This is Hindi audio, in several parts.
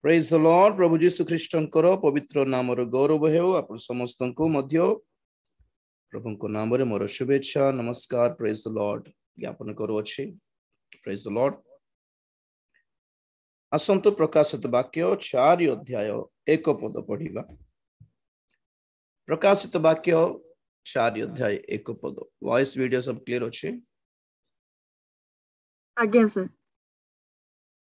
Praise the Lord. प्रभु जीशु ख्रीष्टंकर पवित्र नामर गौरव हेउ आपण समस्तंकु मध्य प्रभुको नाम रे मोर शुभेच्छा नमस्कार प्रेज द लॉर्ड ज्ञापन करू अछि। Praise the Lord. असंतु प्रकाशित वाक्य 4 अध्याय 1 पद पढ़िबा। प्रकाशित वाक्य 4 अध्याय 1 पद। वॉइस वीडियो सब क्लियर अछि? आज्ञा सर।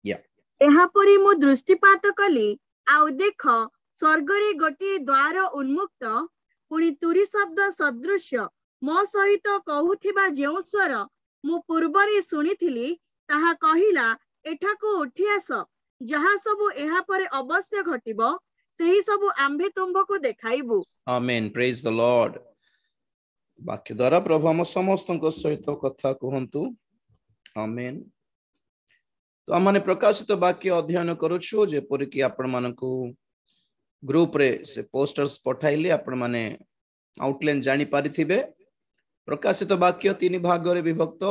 या एहा परी मु दृष्टिपात कली आउ देख स्वर्गरे गोटे द्वार उन्मुक्त पुणी तुरी शब्द सदृश मो सहित कहूथिबा जेउ स्वर मु पूर्वरे सुनिथिली ताहा कहिला एठाकू उठी आस जहा सबु एहा परे अवश्य घटिबो सेही सबु आम्भे तुंभको देखाइबु। आमेन। Praise the lord. वाक्य द्वारा प्रभु हम समस्तଙ୍କ सहित कथा कहंतु। आमेन। तो हमने प्रकाशित वाक्य अध्ययन करूछु जेपरि कि आपण मानकू ग्रुप रे से पोस्टर्स पठाइले आपण माने आउटलाइन जानी पारिथिबे। प्रकाशित वाक्य 3 भाग रे विभक्त।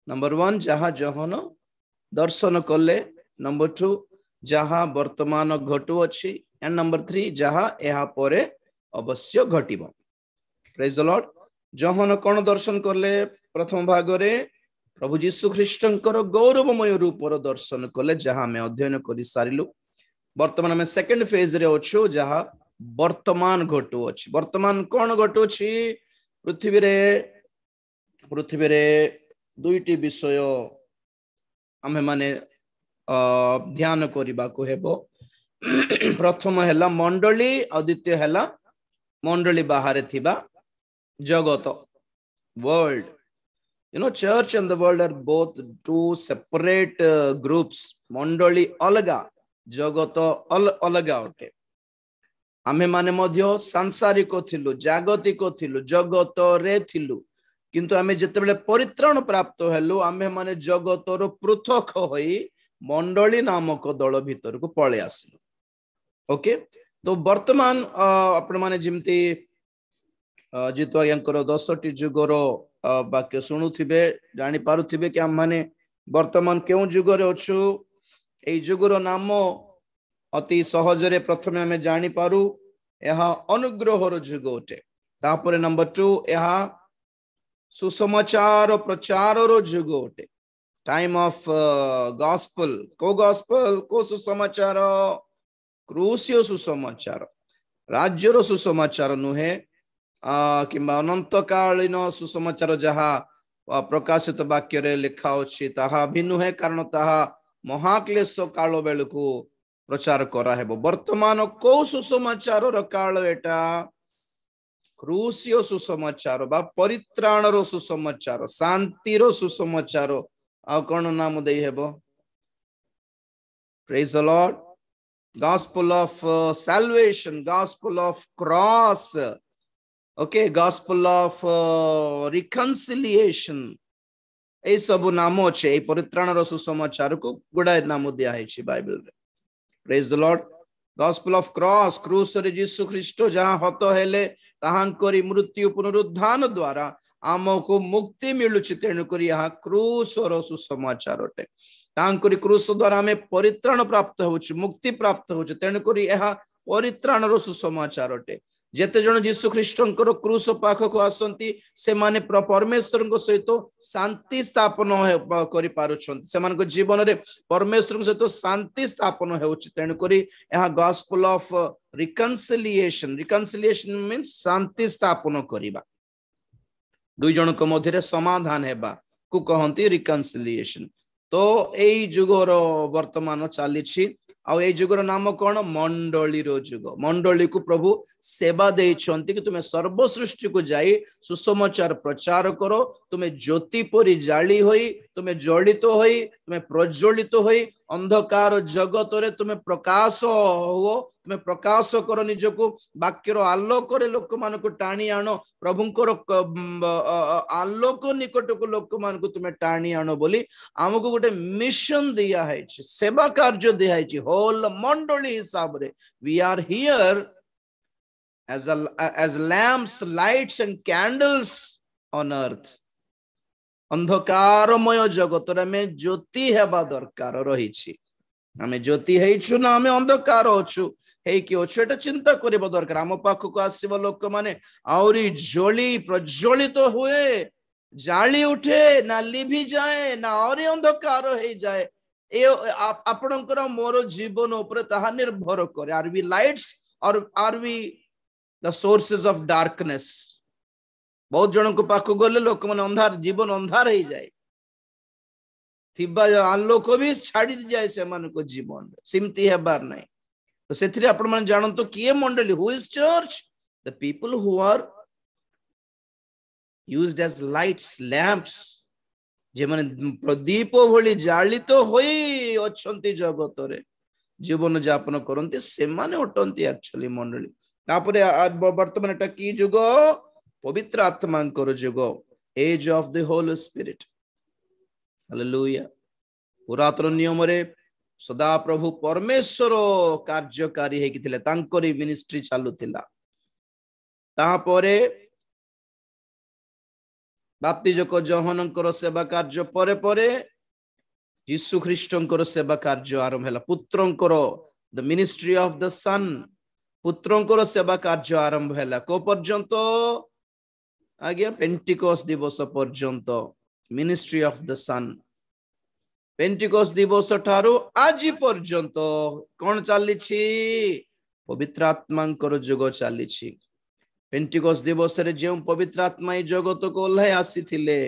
नंबर 1 जहा जहन दर्शन कले, नंबर 2 जहा वर्तमान घटु अछि एंड नंबर 3 जहा एहा परे अवश्य घटिबो। Praise the Lord. जहन कोन दर्शन करले? प्रथम भाग रे प्रभु जीशु ख्रीष्टंकर गौरवमय रूपर दर्शन कले जहा में अध्ययन करि सारिलु। वर्तमान में सेकंड फेज रे अछु जहा वर्तमान घटु अछि। वर्तमान कोन घटु अछि? पृथ्वी रे दुईटी विषय आमे माने ध्यान करिबा को हेबो। प्रथम हैला मंडली और द्वितीय हैला मंडली बाहर थिबा जगत world. You know, church and the world are both two separate groups. मंडली अलगा, जगत अलगा उठे। आमे माने मध्य सांसारिक थिलु, जागतिक थिलु, जगत रे थिलु, किंतु आमे जेतेबेले परित्राण प्राप्त हेलु आमे माने जगतर पृथक होई मंडली नामक दल भीतर को पळे आसिलु। ओके, तो वर्तमान आपण माने जिमती जितो यांकर 10टी जुगर वाक्य शुणुथिबे जानि पारुथिबे कि हम माने वर्तमान केउ जुगर अछु। एई जुगर नाम अति सहजरे प्रथमे हमें जानि पारु एहा अनुग्रहर जुग अटे। तापरे नंबर 2 एहा सुसमाचार प्रचारर जुग अटे। Time of gospel. को गॉस्पेल को सुसमाचार? क्रूसियो सुसमाचार, राज्यर सुसमाचार नुहे किंबा अनंत कालीन सुसमाचार जहा प्रकाशित वाक्य रे लिखा अछि ताहा भी नुहे, कारण ताहा महाक्लेश काल बेलकू प्रचार करा हेबो। वर्तमान को सुसमाचार र काल एटा क्रूसियो सुसमाचार बा परित्राण रो सुसमाचार, शांति रो सुसमाचार। आ कोन नाम देई हेबो? Praise the Lord. Gospel of salvation, gospel of cross, okay, gospel of reconciliation. ए सब नाम अछि। ए परित्राण रो सुसमाचार को गुडाय नाम दिया है बाइबल रे। Praise the Lord. gospel of cross, क्रूस रे यीशु ख्रीष्ट जहां हत हेले ताहांकरी मृत्यु पुनरुत्थान द्वारा आमको मुक्ति मिलुछि। तेनु करी यहा क्रूस रो सुसमाचार अटे। तांकरी क्रूस द्वारा हमें परित्राण प्राप्त होछि, मुक्ति प्राप्त होछि। तेनु करी यहा परित्राण रो सुसमाचार अटे। जेते जण यीशु ख्रीष्टंकर क्रूस पाखको आसंती से माने परमेश्वर को सहित शांति स्थापन करि पारुछंती। से मानको जीवन रे परमेश्वर को सहित शांति स्थापन हेउछि। तेनु करी यहा gospel of reconciliation. Reconciliation means शांति स्थापन करिबा, दुई जन को मध्य समाधान हेबा को कहंती रिकंसिलिएशन। तो एई जुगर वर्तमान चली आ ए जुगर नाम कौन? मंडली रो जुग। मंडली को प्रभु सेवा देइछंती कि तुमे सर्व सृष्टि को जाई सुसमाचार प्रचार करो। तुमे ज्योति परि जाली होई, तुमे जड़ित होई, तुमे प्रज्वलित होई अंधकार जगत रे तुमे प्रकाश हो। तुमे प्रकाश करो निजको, वाक्यर आलोक रे लोक मान को टाणी आनो, प्रभुंकर आलोक निकट को लोक मान को तुमे टाणी आनो बोली हमको गोटे मिशन दिया है, सेवा कार्य दिया है। होल मंडली हिसाब रे we are here as lamps, lights and candles on earth. अंधकारमय जगत रे में ज्योति हेबा दरकार रहिछि। आमे ज्योति हेइछु ना आमे अंधकार होछु हेइकी होछु एटा चिंता करिबा दरकार आम पाखक आसीबा लोक माने आउरी जोली प्रज्वलित हुए जाली उठे ना लिभि जाए ना और अंधकार हो जाए ए आपणकर मोर जीवन ऊपर ताहा निर्भर करे आर वी लाइट्स और are we the sources of darkness बहुत जन को पाख गले लोक माने अंधार जीवन अंधार हो जाए थिबा आलोक भी छाड़ी जाए से मन को जीवन सिमती हेबार नहीं तो सेथिरे आपण माने जानंतो किए मंडली who is church the people who are used as lights lamps जे माने प्रदीप भली जालित होई अछंती जगत रे जीवन यापन करंती से माने अटंती एक्चुअली मंडली तापरे वर्तमान एटा की जुग पवित्र आत्मांकर जुग age of the holy spirit hallelujah पुरातन नियम रे सदा प्रभु परमेश्वर कार्यकारी हे किथिले तांकरी मिनिस्ट्री चालुतिला तापरे बाप्तिजक जहनकर सेवा कार्य परे परे यीशु ख्रीष्टंकर सेवा कार्य आरंभ हैला पुत्रंकर द मिनिस्ट्री ऑफ द सन पुत्रंकर सेवा कार्य आरंभ हैला को पर्यंत आज्ञा पेंटिकोस दिवस पर्यंत मिनिस्ट्री ऑफ द सन पेंटिकोस दिवस ठारू आज पर्यंत कोन चलीछि पवित्र आत्मांकर जुग चलीछि पेंटिकोस दिवस रे जे पवित्र आत्मा जगत को ओल्हाय आसीथिले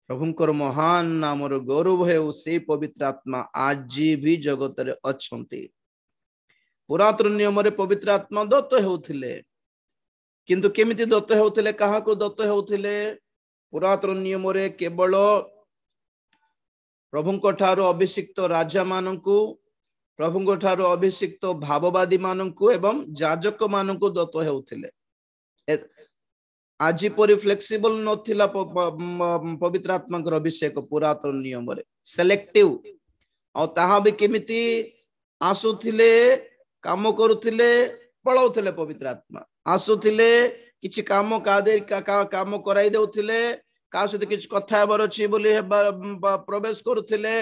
प्रभुंकर महान नामर गौरव है से पवित्र आत्मा आज भी जगत रे अछंती पुरातन नियम रे पवित्र आत्मा दत्त होउथिले किंतु केमिति दत्त होउथिले कहा को दत्त होउथिले पुरातन नियम रे केवल प्रभुंकर ठारो अभिषिक्त राजा माननकु प्रभुंकर ठारो अभिषिक्त भाववादी माननकु एवं जाजक माननकु दत्त हेउथिले आज परि फ्लेक्सिबल नथिला पवित्र आत्माकर अभिषेक पुरातन नियम रे सिलेक्टिव और ताहा भी केमिति आसुथिले काम करूथिले पळौथिले पवित्र आत्मा आसुथिले किछि काम कादे काम कराई देउथिले का सहित किछ कथा हेबार अछि बोली प्रवेश करूथिले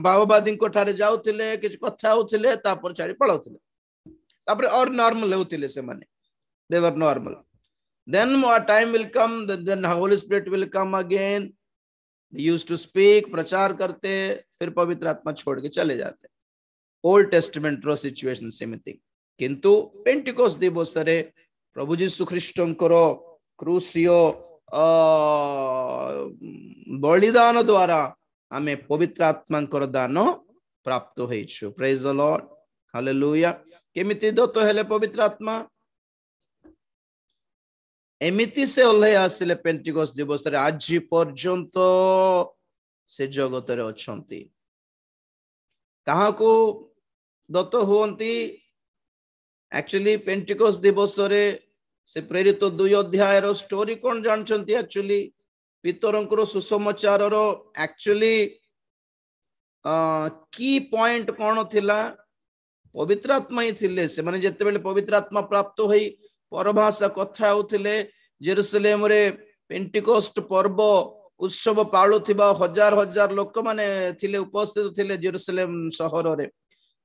भाववादी को ठारे जाउथिले किछ कथा होथिले तापर छाडी पळौथिले तापर और नॉर्मल होथिले से माने they were normal then more time will come then holy spirit will come again they used to speak प्रचार करते फिर पवित्र आत्मा छोड़ के चले जाते ओल्ड टेस्टामेंट रो सिचुएशन सेमिति किंतु पेंटिकोस दिवस रे प्रभु यीशु ख्रीष्टंकर क्रूसियो बलिदान द्वारा आमे पवित्र आत्मांकर दान प्राप्त होइछु प्रेज द लॉर्ड हालेलुया केमिति दत्त हेले पवित्र आत्मा एमिति से ओल्हे आसिले पेंटिकोस दिवस रे आज पर्यंत से जगत रे अछंती कहा को दत्त होंती एक्चुअली पेंटिकोस दिवस रे से प्रेरित 2 अध्याय रो स्टोरी कोन जानछंती एक्चुअली पितरंकर सुसमाचार रो एक्चुअली की पॉइंट कोन थिला पवित्र आत्मा ही थिले से माने जते बेले पवित्र आत्मा प्राप्त होई परभाषा कथा होथिले जेरूसलेम रे पेंटिकोस्ट पर्व उत्सव पाळुथिबा हजार हजार लोक माने थिले उपस्थित थिले जेरूसलेम शहर रे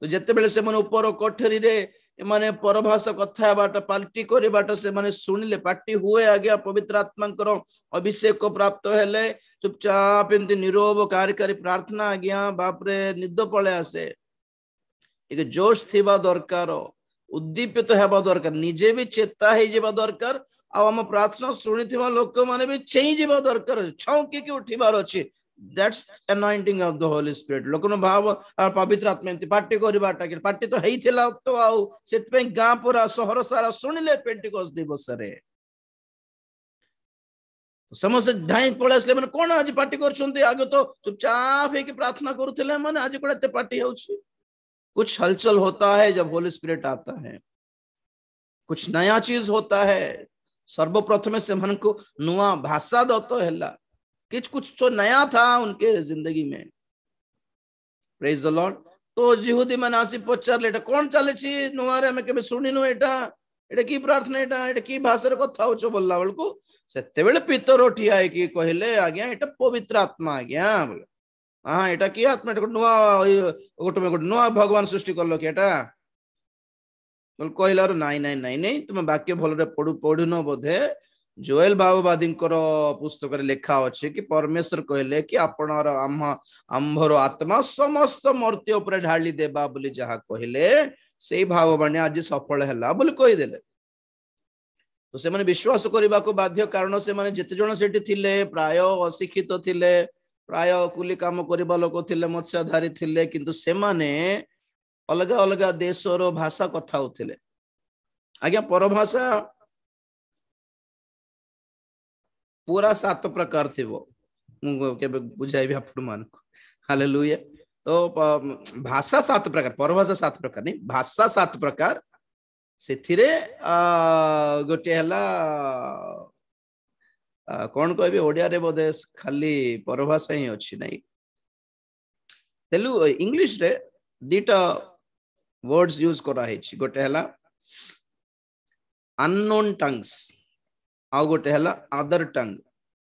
तो जते बेले से माने ऊपर कोठरी रे माने परभाषा कथा बाट पाल्टी करे बाट से माने सुनिले पार्टी हुए आज्ञा पवित्र आत्मांकर अभिषेक प्राप्त हेले चुपचाप एंती निरोब कार्यकारी प्रार्थना आज्ञा बाप रे निद पळे आसे एक जोश थिबा दरकार उद्दीपित हेबा दरकार निजे भी चेता हे जेबा दरकार आ हम प्रार्थना सुनिथिबा लोक माने भी चेई जेबा दरकार छौकी के उठिबार अछि that's anointing of the holy spirit लोकन भाव पवित्र आत्मा एंती पार्टी करबाटा के पार्टी तो हेइथिला तो आउ सेत पे गां पूरा शहर सारा सुनिले पेंटिकोस दिवस रे समस्त ढाई पळासले माने कोन आज पार्टी करछंती आगे तो चुपचाप हे के प्रार्थना करूथिले माने आज कोडे पार्टी होछि कुछ हलचल होता है जब होली स्पिरिट आता है कुछ नया चीज होता है सर्वप्रथम से मन को नुआ भाषा दत्त हैला कुछ तो नया था उनके जिंदगी में प्रेज द लॉर्ड तो यहूदी मन आसी पचारले एटा कोन चले छी नुआ रे हम केबे सुनिनु एटा की प्रार्थना एटा की भाषा रे कथा होचो बोलला बेल को सेते बेले पितर ठिया है कि कहले आज्ञा एटा पवित्र आत्मा आज्ञा हाँ एटा की आत्मा एटा नुआ गोटे नुआ भगवान सृष्टि करलो कि एटा कहलार नाई नाई नाई नहीं तुम वाक्य भल पढ़ुन बोधे जोएल भाववादी पुस्तक लेखा अच्छे कि परमेश्वर कहले कि आपण आम्भर आत्मा समस्त मर्त्य उपर ढाली देबा बोली जहा कहले से भाववाणी आज सफल हैला बोली कहीदेले तो से विश्वास करने को बाध्य कारण से माने जिते जन सेठी थिले प्राय अशिक्षित थिले प्राय कुली काम करबा लोक थिले मत्स्यधारी थिले किंतु से माने अलग अलग देशर भाषा कथा होथिले आज्ञा परभाषा पूरा 7 प्रकार थी वो केबे बुझाइबे आपण मान को हालेलुया तो भाषा 7 प्रकार परभाषा 7 प्रकार नहीं भाषा 7 प्रकार सेथिरे गोटे हला कौन कहबे ओडिया रे बोधे खाली परभाषा ही अछि नहीं तेलु इंग्लिश रे दीटा वर्ड्स यूज करा हेछि गोटे हला अननोन टंग्स आ गोटे हला अदर टंग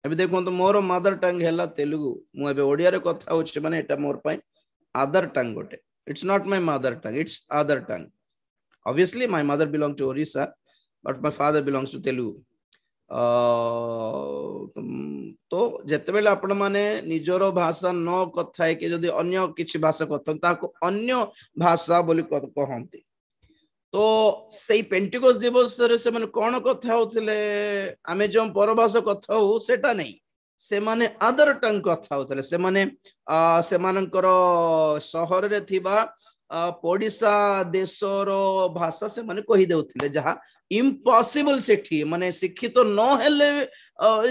अबे देखो तो मोर मदर टंग हला तेलुगु मु एबे ओडिया रे कथा होछि माने एटा मोर पई अदर टंग गोटे it's not my mother tongue it's other tongue obviously my mother belongs to Orissa but my father belongs to Telugu तो जेते बेले आपण माने निजरो भाषा न कथा के जदी अन्य किछि भाषा कथा ताको अन्य भाषा बोली कहंती तो सेई पेंटिकोस दिवस रे से माने कोन कथा होतले आमे जो परभाषा कथा हो सेटा नहीं से माने अदर टंग कथा होतले से माने से मानकर शहर रे थिबा पड़िशा देशर भाषा से माने कहि देउथिले जहा इम्पॉसिबल सेठी माने शिक्षित तो न हेले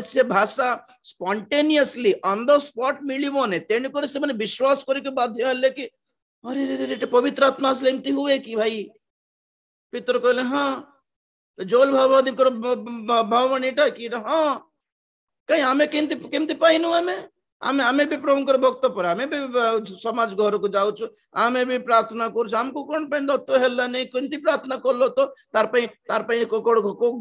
से भाषा स्पॉन्टेनियसली ऑन द स्पॉट मिलिबो ने तेन करे से माने विश्वास करके बाध्य हले कि अरे रे रे पवित्र आत्मा से एमती हुए कि भाई पितर कहले हां जोल भाववादी कर भाववाणीटा कि हां कहीं आमे केमती पाइनु आमे आमे भी प्रभुकर भक्त पर आमे भी समाज घर को जाउछु आमे भी प्रार्थना करछु हमको कोन पे दत्त हेला नै केमती प्रार्थना करलो तो तार पे को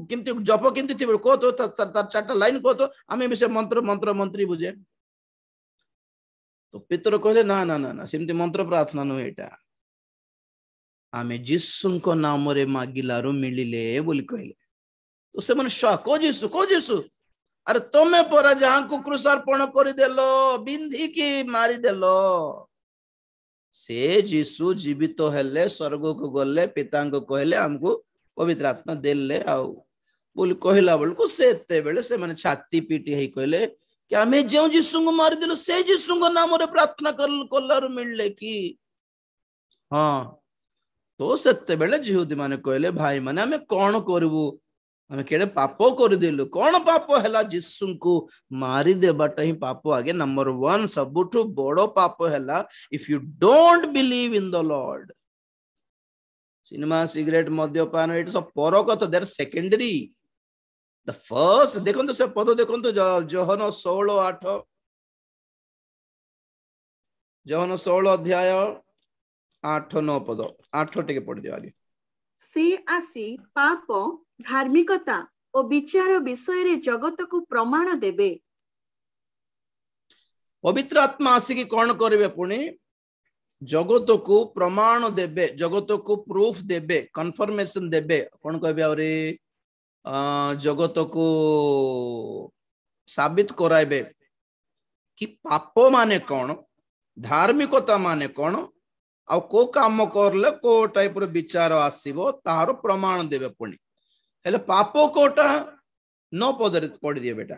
केमती जप केमती थिबो को तो तार चारटा लाइन को तो आमे भी से मंत्र मंत्री बुझे तो पितर कहले ना ना ना ना सेमती मंत्र प्रार्थना न एटा आमे जिसुनको नाम रे मागिलारो मिलिले बोली कहले तो से मन को जीसु अरे तुम्हें परा जहां को क्रूसार्पण कर देलो बिंधी की मारी देलो से जीसु जीवित हेले स्वर्ग को गले पिता को कहले हमको पवित्र आत्मा देले आउ बोली कहला बेल को से एते बेले से माने छाती पीटी हे कहले कि हमें जो जीसु को मारी देलो से जीसु को नाम रे प्रार्थना करलार मिलले कि हां तो सेते बेले यहूदी माने कहले भाई माने हमें कोन करबू हमें केड़े पाप कर दिलु कौन पाप हैला जीसु को मारी देबाटा ही पाप आगे नंबर 1 सबुठु बड़ो पाप हैला if you don't believe in the Lord cinema cigarette मद्यपान इट सब पर कथा देयर सेकेंडरी द फर्स्ट देखो से पद देखो जोहन 16:8 जोहन 16 अध्याय 8-9 पद 8 टिके पढ़ दियो आगे से आसी पाप धार्मिकता और विचार विषय रे जगत को प्रमाण देबे पवित्र आत्मा आसिकी कौन करिवे पुणी जगत को प्रमाण देबे जगत को प्रूफ देबे कंफर्मेशन देबे कौन कहबे और जगत को साबित कराइबे कि पाप माने कौन धार्मिकता माने कौन आ को काम करले को टाइप रो विचार आसीबो तार प्रमाण देबे पुणी हेले पाप कोटा 9 पद रे पढ़ दिए बेटा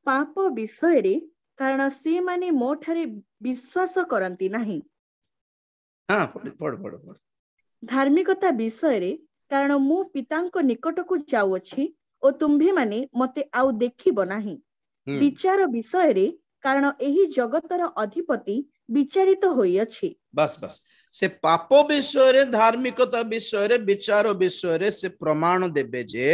पाप विषय रे कारण से माने मो ठारे विश्वास करंती नाही हां पढ़ धार्मिकता विषय रे कारण मु पितांको निकट को जाउ अछि ओ तुम्भे माने मते आउ देखिबो नाही विचार विषय रे कारण एही जगतर अधिपति विचारित होई अछि बस से पाप विषय रे धार्मिकता विषय रे विचार विषय रे से प्रमाण देबे जे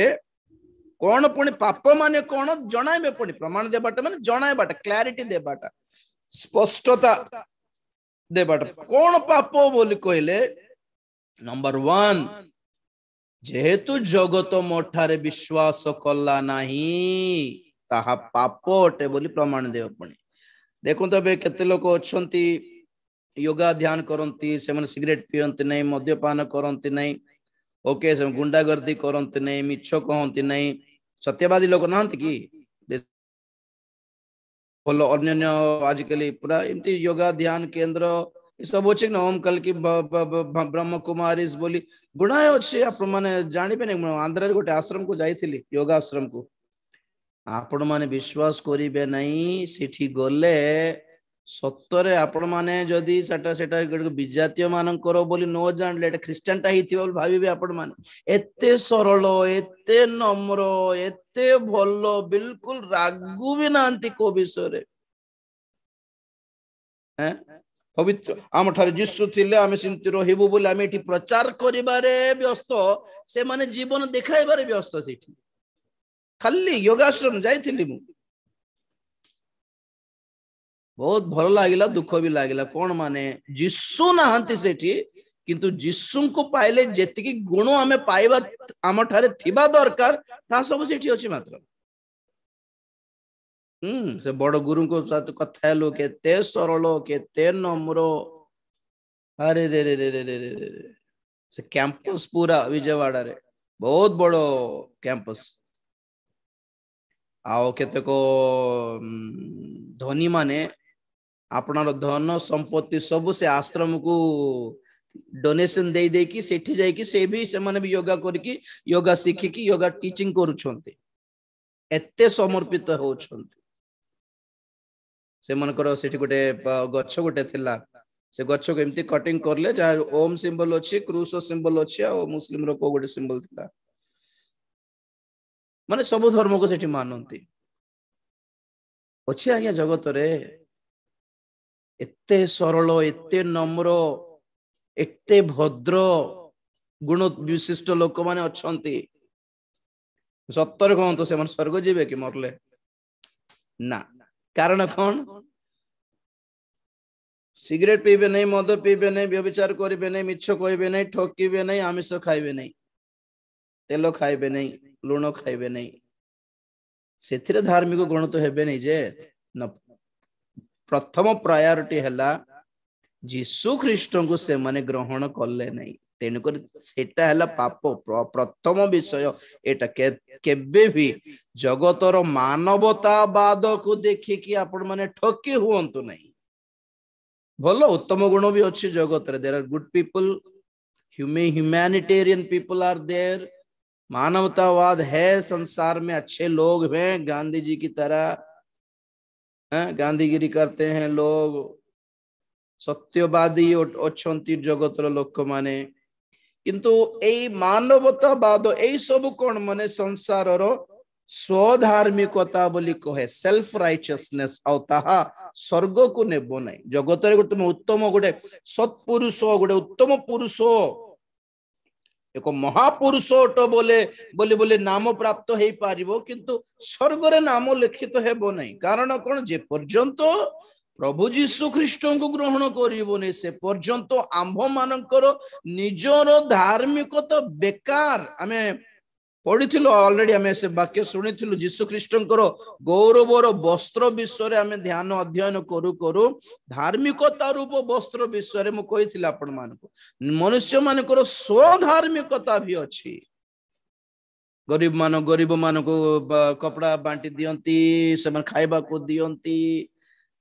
कौन पुणी पाप माने कौन जणाइबे पुणी प्रमाण देबाटा माने जणाइबाटा क्लैरिटी देबाटा स्पष्टता देबाटा कौन पाप बोली कहले नंबर 1 जेहेतु जगत मोठारे विश्वास कला नाही ताहा पाप अटे बोली प्रमाण देव पुणी देखो तो केते लोक अच्छी योगा ध्यान करती से सिगरेट पीते नहीं मद्यपान करती नहीं ओके से गुंडागर्दी करती नहीं मिछ कहती नहीं सत्यवादी लोक ना कि भल अन्य आजिकल पूरा एमती योगा ध्यान केंद्र सब अच्छे ना ओम कल की ब्रह्म कुमारी बोली गुणाए अच्छे आपण मैंने जानवे नहीं आंध्र गोटे आश्रम को जाइली योगा आश्रम को आपण माने विश्वास करिवे नहीं सेठी गले सत्तरे आपण माने जदी सेटा विजातीय मानकर बोली न जानले एटा ख्रिस्टियनटा हिथिबो बोली भाबिबे आपण माने एते सरल एते नम्र एते भलो बिल्कुल रागु भी नांती को विषय रे हैं पवित्र आम ठारे जिसु थिले आमे सिंति रहिबो बोली आमे एठी प्रचार करिबारे व्यस्त से माने जीवन देखाइबारे व्यस्त सेठी खाली योगाश्रम जाइथिली मु बहुत भल लागिला दुख भी लागिला कौन माने जिसु नाहंती सेठी किंतु जिसु को पाइले जेतिकी गुण आमे पाइबा आम ठारे थिबा दरकार ता सब सेठी अछि मात्र से बड़ गुरु को साथ कथा हेलो केते सरल केते नम्र अरे रे रे रे रे रे रे से कैंपस पूरा विजयवाड़ा रे बहुत बड़ो कैंपस आओ केतेक धनी माने आपनार धन संपत्ति सब से आश्रम को डोनेशन दे दे कि सेठी जाई कि से भी से माने भी योगा करके योगा सीखी कि योगा टीचिंग करूछंती एते समर्पित होछंती से मनकर सेठी गोटे गच्छ गोटे थिला से गच्छ को एमती कटिंग करले जा ओम सिंबल अछि क्रूस सिंबल अछि आ मुस्लिम रो को गोटे सिंबल थिला माने सब धर्म को सेठी मानंती अच्छे आज्ञा जगत रे एते सरल एते नम्र एते भद्र गुण विशिष्ट लोक माने अच्छंती सत्तर कहतो से मन स्वर्ग जीवे कि मरले ना कारण कौन सिगरेट पीबे नहीं मद पीबे नहीं व्यभिचार करिवे नहीं मिछ कहबे नहीं ठकिबे नहीं आमिष खाइबे नहीं तेल खाइबे नहीं लुण खाइबे नहीं से धार्मिक गुण तो हेबे नहीं जे न प्रथम प्रायोरिटी हैला जीसु ख्रीष्ट को से माने ग्रहण करले नहीं तेणुक सेटा हैला पाप प्रथम विषय एटा केबे भी जगतर मानवतावाद को देखिकी आपण माने ठकी हुअंतु नहीं भलो उत्तम गुण भी अच्छी जगत रे there are good people humanitarian people are there मानवतावाद है संसार में अच्छे लोग हैं गांधी जी की तरह गांधीगिरी करते हैं लोग सत्यवादी अच्छी जगतर लोक माने किंतु एई मानवतावाद एई सब कौन माने संसार रो स्वधार्मिकता बोली कहे सेल्फ राइचियसनेस आ ताहा स्वर्ग को नेबो नहीं जगत रे गोटे उत्तम गोटे सत्पुरुष गोटे उत्तम पुरुष एक महापुरुष बोले बोले बोले नाम प्राप्त हो पारिबो किंतु स्वर्ग रे नाम लिखित हेबो नहीं कारण कौन जे पर्यंत प्रभु जीशु ख्रीष्ट को ग्रहण करिबो नहीं से पर्यंत आंभ मानकर निजर धार्मिकता बेकार आमे पढ़ी ऑलरेडी आम से वाक्य शुणी जीशु ख्रीष्ट गौरवर वस्त्र विषय आम ध्यान अध्ययन करू करू धार्मिकता रूप वस्त्र विषय मुझे आपण मान मनुष्य मानकर स्वधार्मिकता भी अच्छी गरीब मान को कपड़ा बांटी दियंती से खाइबा को दियंती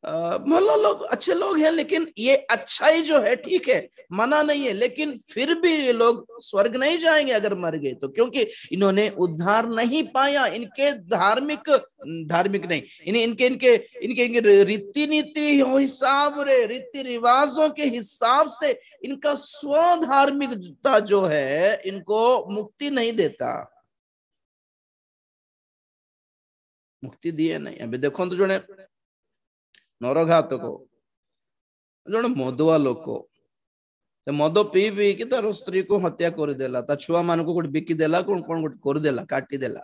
भल लोग अच्छे लोग हैं लेकिन ये अच्छाई जो है ठीक है मना नहीं है लेकिन फिर भी ये लोग स्वर्ग नहीं जाएंगे अगर मर गए तो क्योंकि इन्होंने उद्धार नहीं पाया इनके धार्मिक नहीं इनके इनके इनके इनके रीति नीति हिसाब रे रीति रिवाजों के हिसाब से इनका स्वधार्मिकता जो है इनको मुक्ति नहीं देता मुक्ति दिए नहीं अभी देखो तो जो नरघातक जन मदुआ लोक मद पी पी कि तार स्त्री को हत्या करदेला ता छुआ मान को बिकिदेला कौन कौन गोटे करदेला काटिदेला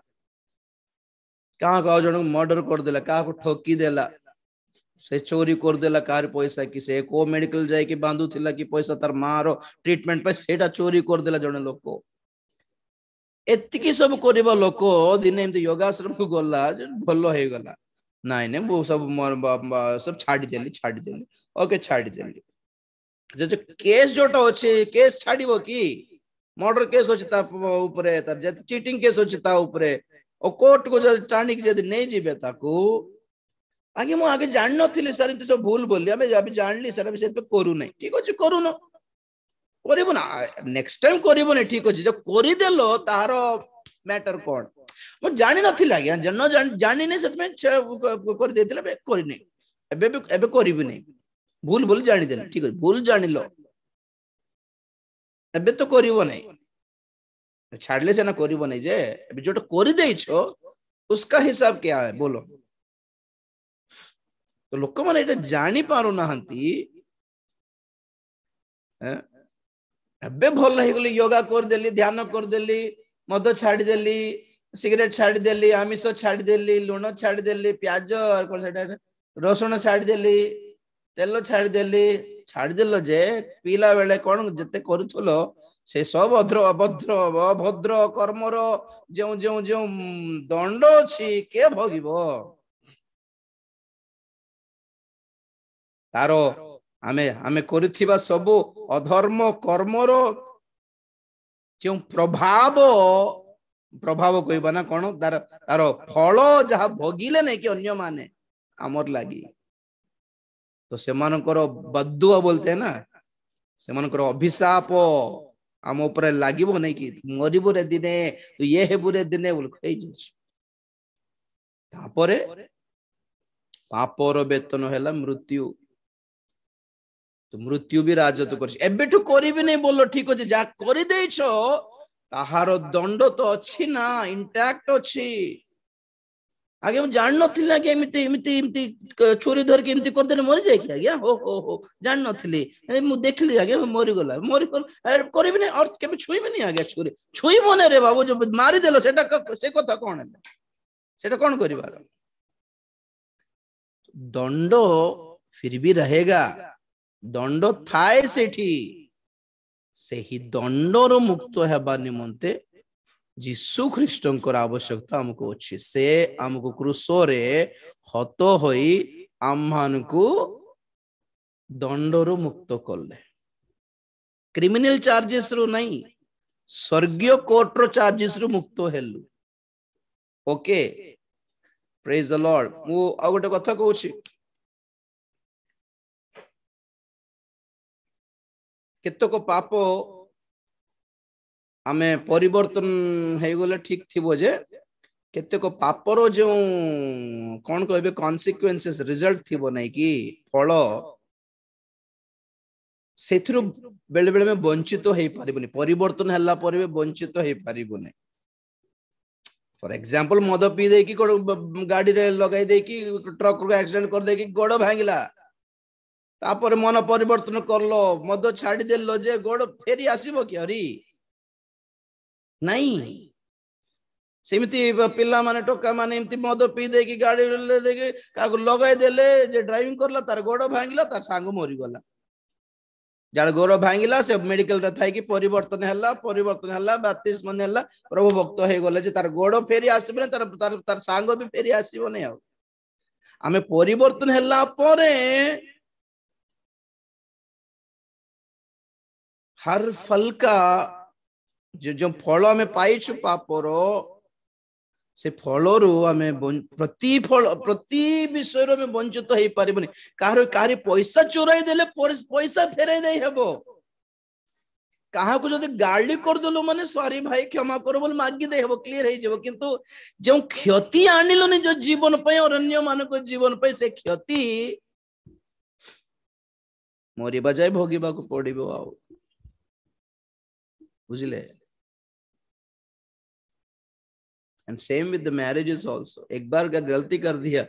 क्या कहा जन मर्डर करदेला क्या ठकीदेला से चोरी करदेला कार पैसा कि से को मेडिकल जाए बांधुला कि पैसा तार माँ रो ट्रीटमेंट पे सेटा चोरी करदेला जन लोक एतिकी सब करबा लोक दिने एमती योगाश्रम को गला भल हो गला नहीं नहीं वो सब छाड़ी देली ओके छाड़ी देली जो केस जोटा अच्छे केस छाड़िबो कि मर्डर केस अच्छे ता ऊपरे तार जे चीटिंग केस अच्छे ता ऊपरे ओ कोर्ट को जब टाणी के जब नहीं जीवे ताकू आगे मु आगे जान नथिली सर इते सब भूल बोली हमें अभी जानली सर अभी से पे करू नहीं ठीक अछि करू न करिबो ना नेक्स्ट टाइम करिबो नहीं ठीक अछि जब करि देलो तार मैटर कोन मु जानि नथिला आगे जन जानि नहीं सत में कर देथिला बे करि नहीं एबे करिबो नहीं भूल भूल जानि देला ठीक अछि भूल जानिलो एबे तो करिबो नहीं छाड़ले से ना करिबो नहीं जे एबे जोटा करि देइछो उसका हिसाब क्या है बोलो तो लोक माने एटा जानि पारु नाहंती एबे भल हे गेली योगा कर देली ध्यान कर देली मद छाड़ी देली सिगरेट छाड़ी देली आमिष छाड़ी देली लुण छाड़ी देली प्याज रसुण छाड़ी देली तेल छाड़ी देलो जे पीला बेले कौन जते करूथलो से सब अभद्र अभद्र कर्मर जो जो जो दंड अछि के भोगिबो तारो आमे आमे करिथिबा सब अधर्म कर्मर जो प्रभाव प्रभाव कहबा ना कोन तार तार फल जहा भोगिले नै कि अन्य माने आमर लागी तो सेमानकर बद्दुआ बोलते हैं ना सेमानकर अभिशाप आम ऊपर लागिबो नै कि मरिबो रे दिने तो ये हेबो रे दिने बोल खै जछ तापरे पापर वेतन हैला मृत्यु तो मृत्यु भी राजत्व कर एबेठु करिबे नै बोलो ठीक अछि जा करि देइछो ताहार दंड तो अछि ना इंटैक्ट अछि आगे हम जान नथिला कि एमिति एमिति एमिति छुरी धर के एमिति कर देले मरि जाय कि आगे हो जान नथिली मु देखली आगे मरि गला मरि करिबे नै और केबे छुइबे नै आगे छुरी छुइबो नै रे बाबू जो मारि देलो सेटा से कथा कोन है सेटा कोन करिबार दंड फिर भी रहेगा दंड थाए सेठी सेही दंडर मुक्त हेबा निमंते जीशु ख्रीष्टंकर आवश्यकता हमको अछि से हमको क्रूसरे हत होई आम्हानकु दंडरु मुक्त करले क्रिमिनल चार्जेस रु नहीं स्वर्गीय कोर्ट रो चार्जेस रु मुक्त हेलु ओके प्रेज द लॉर्ड मु आ गोटे कथा कहूछि केतक पाप आमे परिवर्तन हे गले ठीक थिबो जे केतक पापर जो कोन कहबे कॉन्सिक्वेंसेस रिजल्ट थिबो नै कि फल सेथरु बेले बेले में वंचित हो पारिबोनी परिवर्तन हल्ला पर वंचित हो पारिबोनी फॉर एग्जांपल मद पी दे कि गाड़ी रे लगाई दे कि ट्रक रो एक्सीडेंट कर दे कि गोड़ भांगिला तापर मन परिवर्तन करलो मद छाड़ी देलो जे गोड़ फेरी आसीबो कि हरी नहीं सेमिति पिल्ला माने टोका माने एमति मद पी दे कि गाड़ी ले दे कि काको लगाई देले जे ड्राइविंग करला तार गोड़ भांगिला तार सांग मरि गला जाड़ गोड़ भांगिला से मेडिकल रे थाई कि परिवर्तन हल्ला बत्तीस मन हल्ला प्रभु भक्त हे गले जे तार गोड़ फेरी आसीबे तार तार तार सांग भी फेरी आसीबो नै आ आमे परिवर्तन हल्ला परे हर फल का जो फल आमे पाइछु पापरो से फलरु आमे प्रति विषय रो में वंचित हे पारिबनी कारी पैसा चोराई देले पैसा फेराई दे हेबो कहा को जदि गाली कर देलो माने सॉरी भाई क्षमा करो बोल मागी दे हेबो क्लियर हे जेबो किंतु जो क्षति आनिलोनी जो जीवन पे और अन्य मानको जीवन पे से क्षति मोरी बजाय भोगिबा को पड़िबो आ बुझले and same with the marriages also एक बार का गलती कर दिया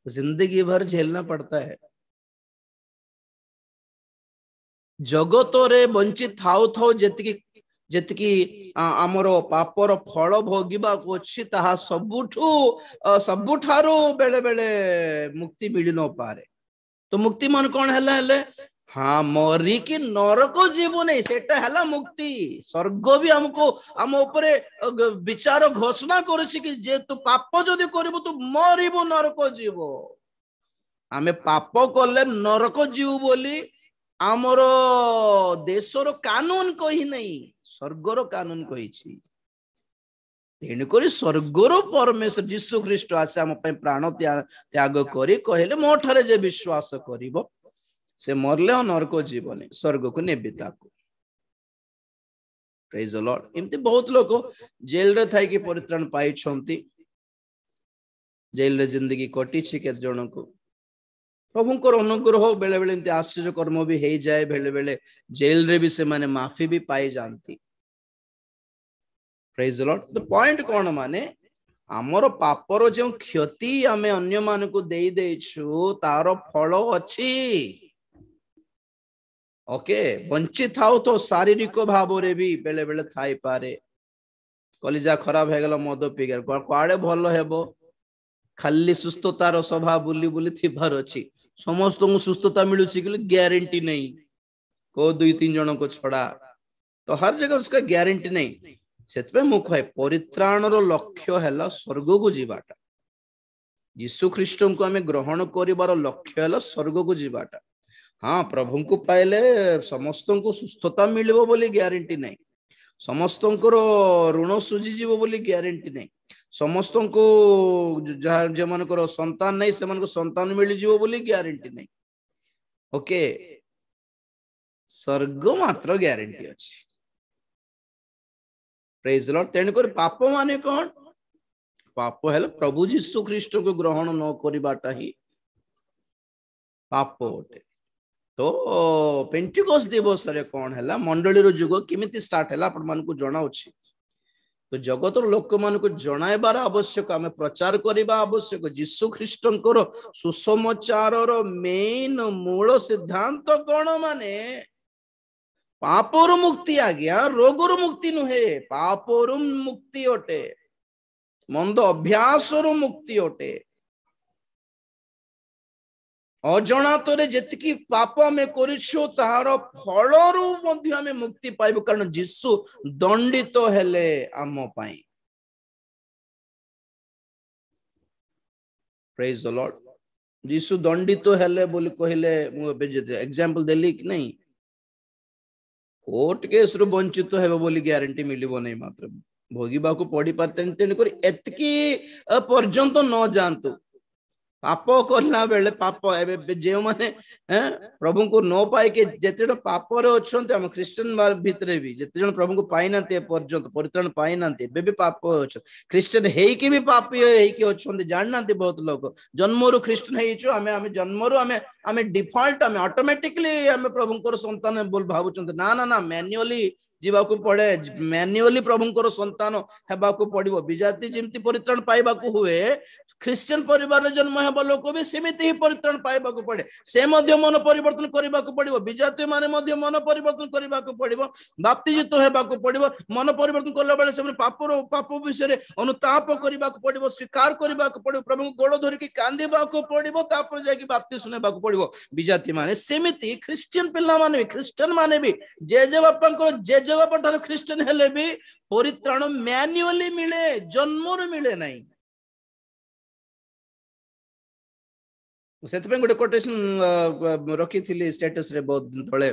जिंदगी भर झेलना पड़ता है जगत रे वंचित थाउ थाउ जेतकी आमर पापर फल भोगिबा को अछि ताहा सबुठारो बेले बेले मुक्ति मिल न पारे तो मुक्ति मन कोन हले हाँ मरी कि नरक जीव नहीं सेटा है मुक्ति स्वर्ग भी हमको आम उपरे विचार घोषणा करुछि कि जे तू पाप जदि करिबु तू मरिबु नरक जीव आमे पाप कले नरक जीव बोली आमर देशर कानून कही नहीं स्वर्गर कानून कही तेणुक स्वर्गर परमेश्वर जीशु ख्रीष्ट आसे आम प्राण त्याग करी कहले मो ठारे जे विश्वास करिबो से मरले नरक जीवनी स्वर्ग को नेबी ताकू प्रेज द लॉर्ड एमती बहुत लोग जेल रे थाई कि परित्राण पाई छंती जेल रे जिंदगी कटी छि के जन को प्रभुंकर अनुग्रह बेले बेले एमती आश्चर्य कर्म भी हे जाए बेले बेले जेल रे भी से माने माफी भी पाई जानती praise the lord the point कोन माने आमर पापर जो क्षति आमे अन्य मान को देई देछु तार फल अछि ओके वंचित थाओ तो शारीरिक भाव रे भी बेले बेले थाई पारे कलिजा खराब हे गला मद पी गल कुआडे भलो हेबो खाली सुस्थतार स्वभाव बुली बुली थिबार अछि समस्त को सुस्थता मिलुछि कि गारंटी नहीं को दुई तीन जन को छड़ा तो हर जगह उसका गारंटी नहीं सेतबे मु कहे परित्राण रो लक्ष्य हैला स्वर्ग को जीवाटा यीशु ख्रीष्ट को हमें ग्रहण करिवार लक्ष्य हैला स्वर्ग को जीवाटा हाँ प्रभु को पाइले समस्त को सुस्थता मिलिबो बोली ग्यारंटी नहीं समस्त ऋण सुझीजीव बोली ग्यारंटी नहीं समस्त को जो मानकर संतान नहीं से मानको संतान मिलिजिवो बोली ग्यारंटी नहीं ओके स्वर्ग मात्र ग्यारंटी अछि प्रेज द लॉर्ड तेणुक पाप माने कौन पाप है प्रभु जीशु ख्रीष्ट को ग्रहण न करिबाटा ही पाप होते तो पेंटिकोस्ट दिवस रे कौन है मंडली रो जुग किमिति स्टार्ट है आपण मान को जणाउछि तो जगत लोक मान को जणाइबार आवश्यक आमे प्रचार करिबा आवश्यक जीशु ख्रीष्टंकर सुसमाचार रो मेन मूल सिद्धांत कौन माने पापर मुक्ति आज्ञा रोगर मुक्ति नुहे पापर मुक्ति अटे मंद अभ्यास मुक्ति अटे अजनातरे जेतिकी पाप आमे करिछु ताहार फलरु मध्ये आमे मुक्ति पाइबो कारण जीशु दंडित हेले आम पाई प्रेज द लॉर्ड जीशु दंडित हेले बोली कहले मु एग्जांपल देली कि नहीं कोर्ट केस रु वंचित हेबो बोली ग्यारंटी मिलिबो नहीं मात्र भोगिबा को पड़ी पारते तेन करी एतकी पर्यंत न जानतु पाप करना बेले पाप जो माने प्रभु को न पाई के जेते जन पाप रे अछंते हम क्रिश्चियन भितरे भी जेते जन प्रभु को पाई नाते पर्यंत परित्राण पाई नाते बे पाप अछ क्रिश्चियन हेई के भी पापी हेई के अछंते जान नाते बहुत लोग जन्मरु क्रिश्चियन हेइछु हमें जन्मरु हमें डिफॉल्ट हमें ऑटोमेटिकली हमें प्रभु को संतान बोल भाबुचंते ना ना ना मैन्युअली जीवा को पड़े मैन्युअली प्रभु को संतान हेबा को पड़िबो विजाति जेमति परित्राण पाइबा को हुए ख्रिस्टियन परिवार जन्म हेबा लोक भी सेमिति ही परित्राण पाइबा को पड़े से मध्य मन परिवर्तन करबा को पड़िबो विजाति माने मध्य मन परिवर्तन करबा को पड़िबो बाप्तिजित हेबा को पड़िबो मन परिवर्तन करला बेले से पाप विषय रे अनुताप करबा को पड़िबो स्वीकार करबा को पड़िबो प्रभु गोड़ धरि के कांदिबा को पड़िबो तापर जाकी बाप्ति सुनेबा को पड़िबो विजाति माने सेमिति क्रिश्चियन पिल्ला माने क्रिश्चियन माने भी जे बापांको जे बापा ठार क्रिश्चियन हेले भी परित्राण मैन्युअली मिले जन्मरु मिले नहीं सेतपे गोटे कोटेशन रखी थी स्टेटस रे बहुत दिन तले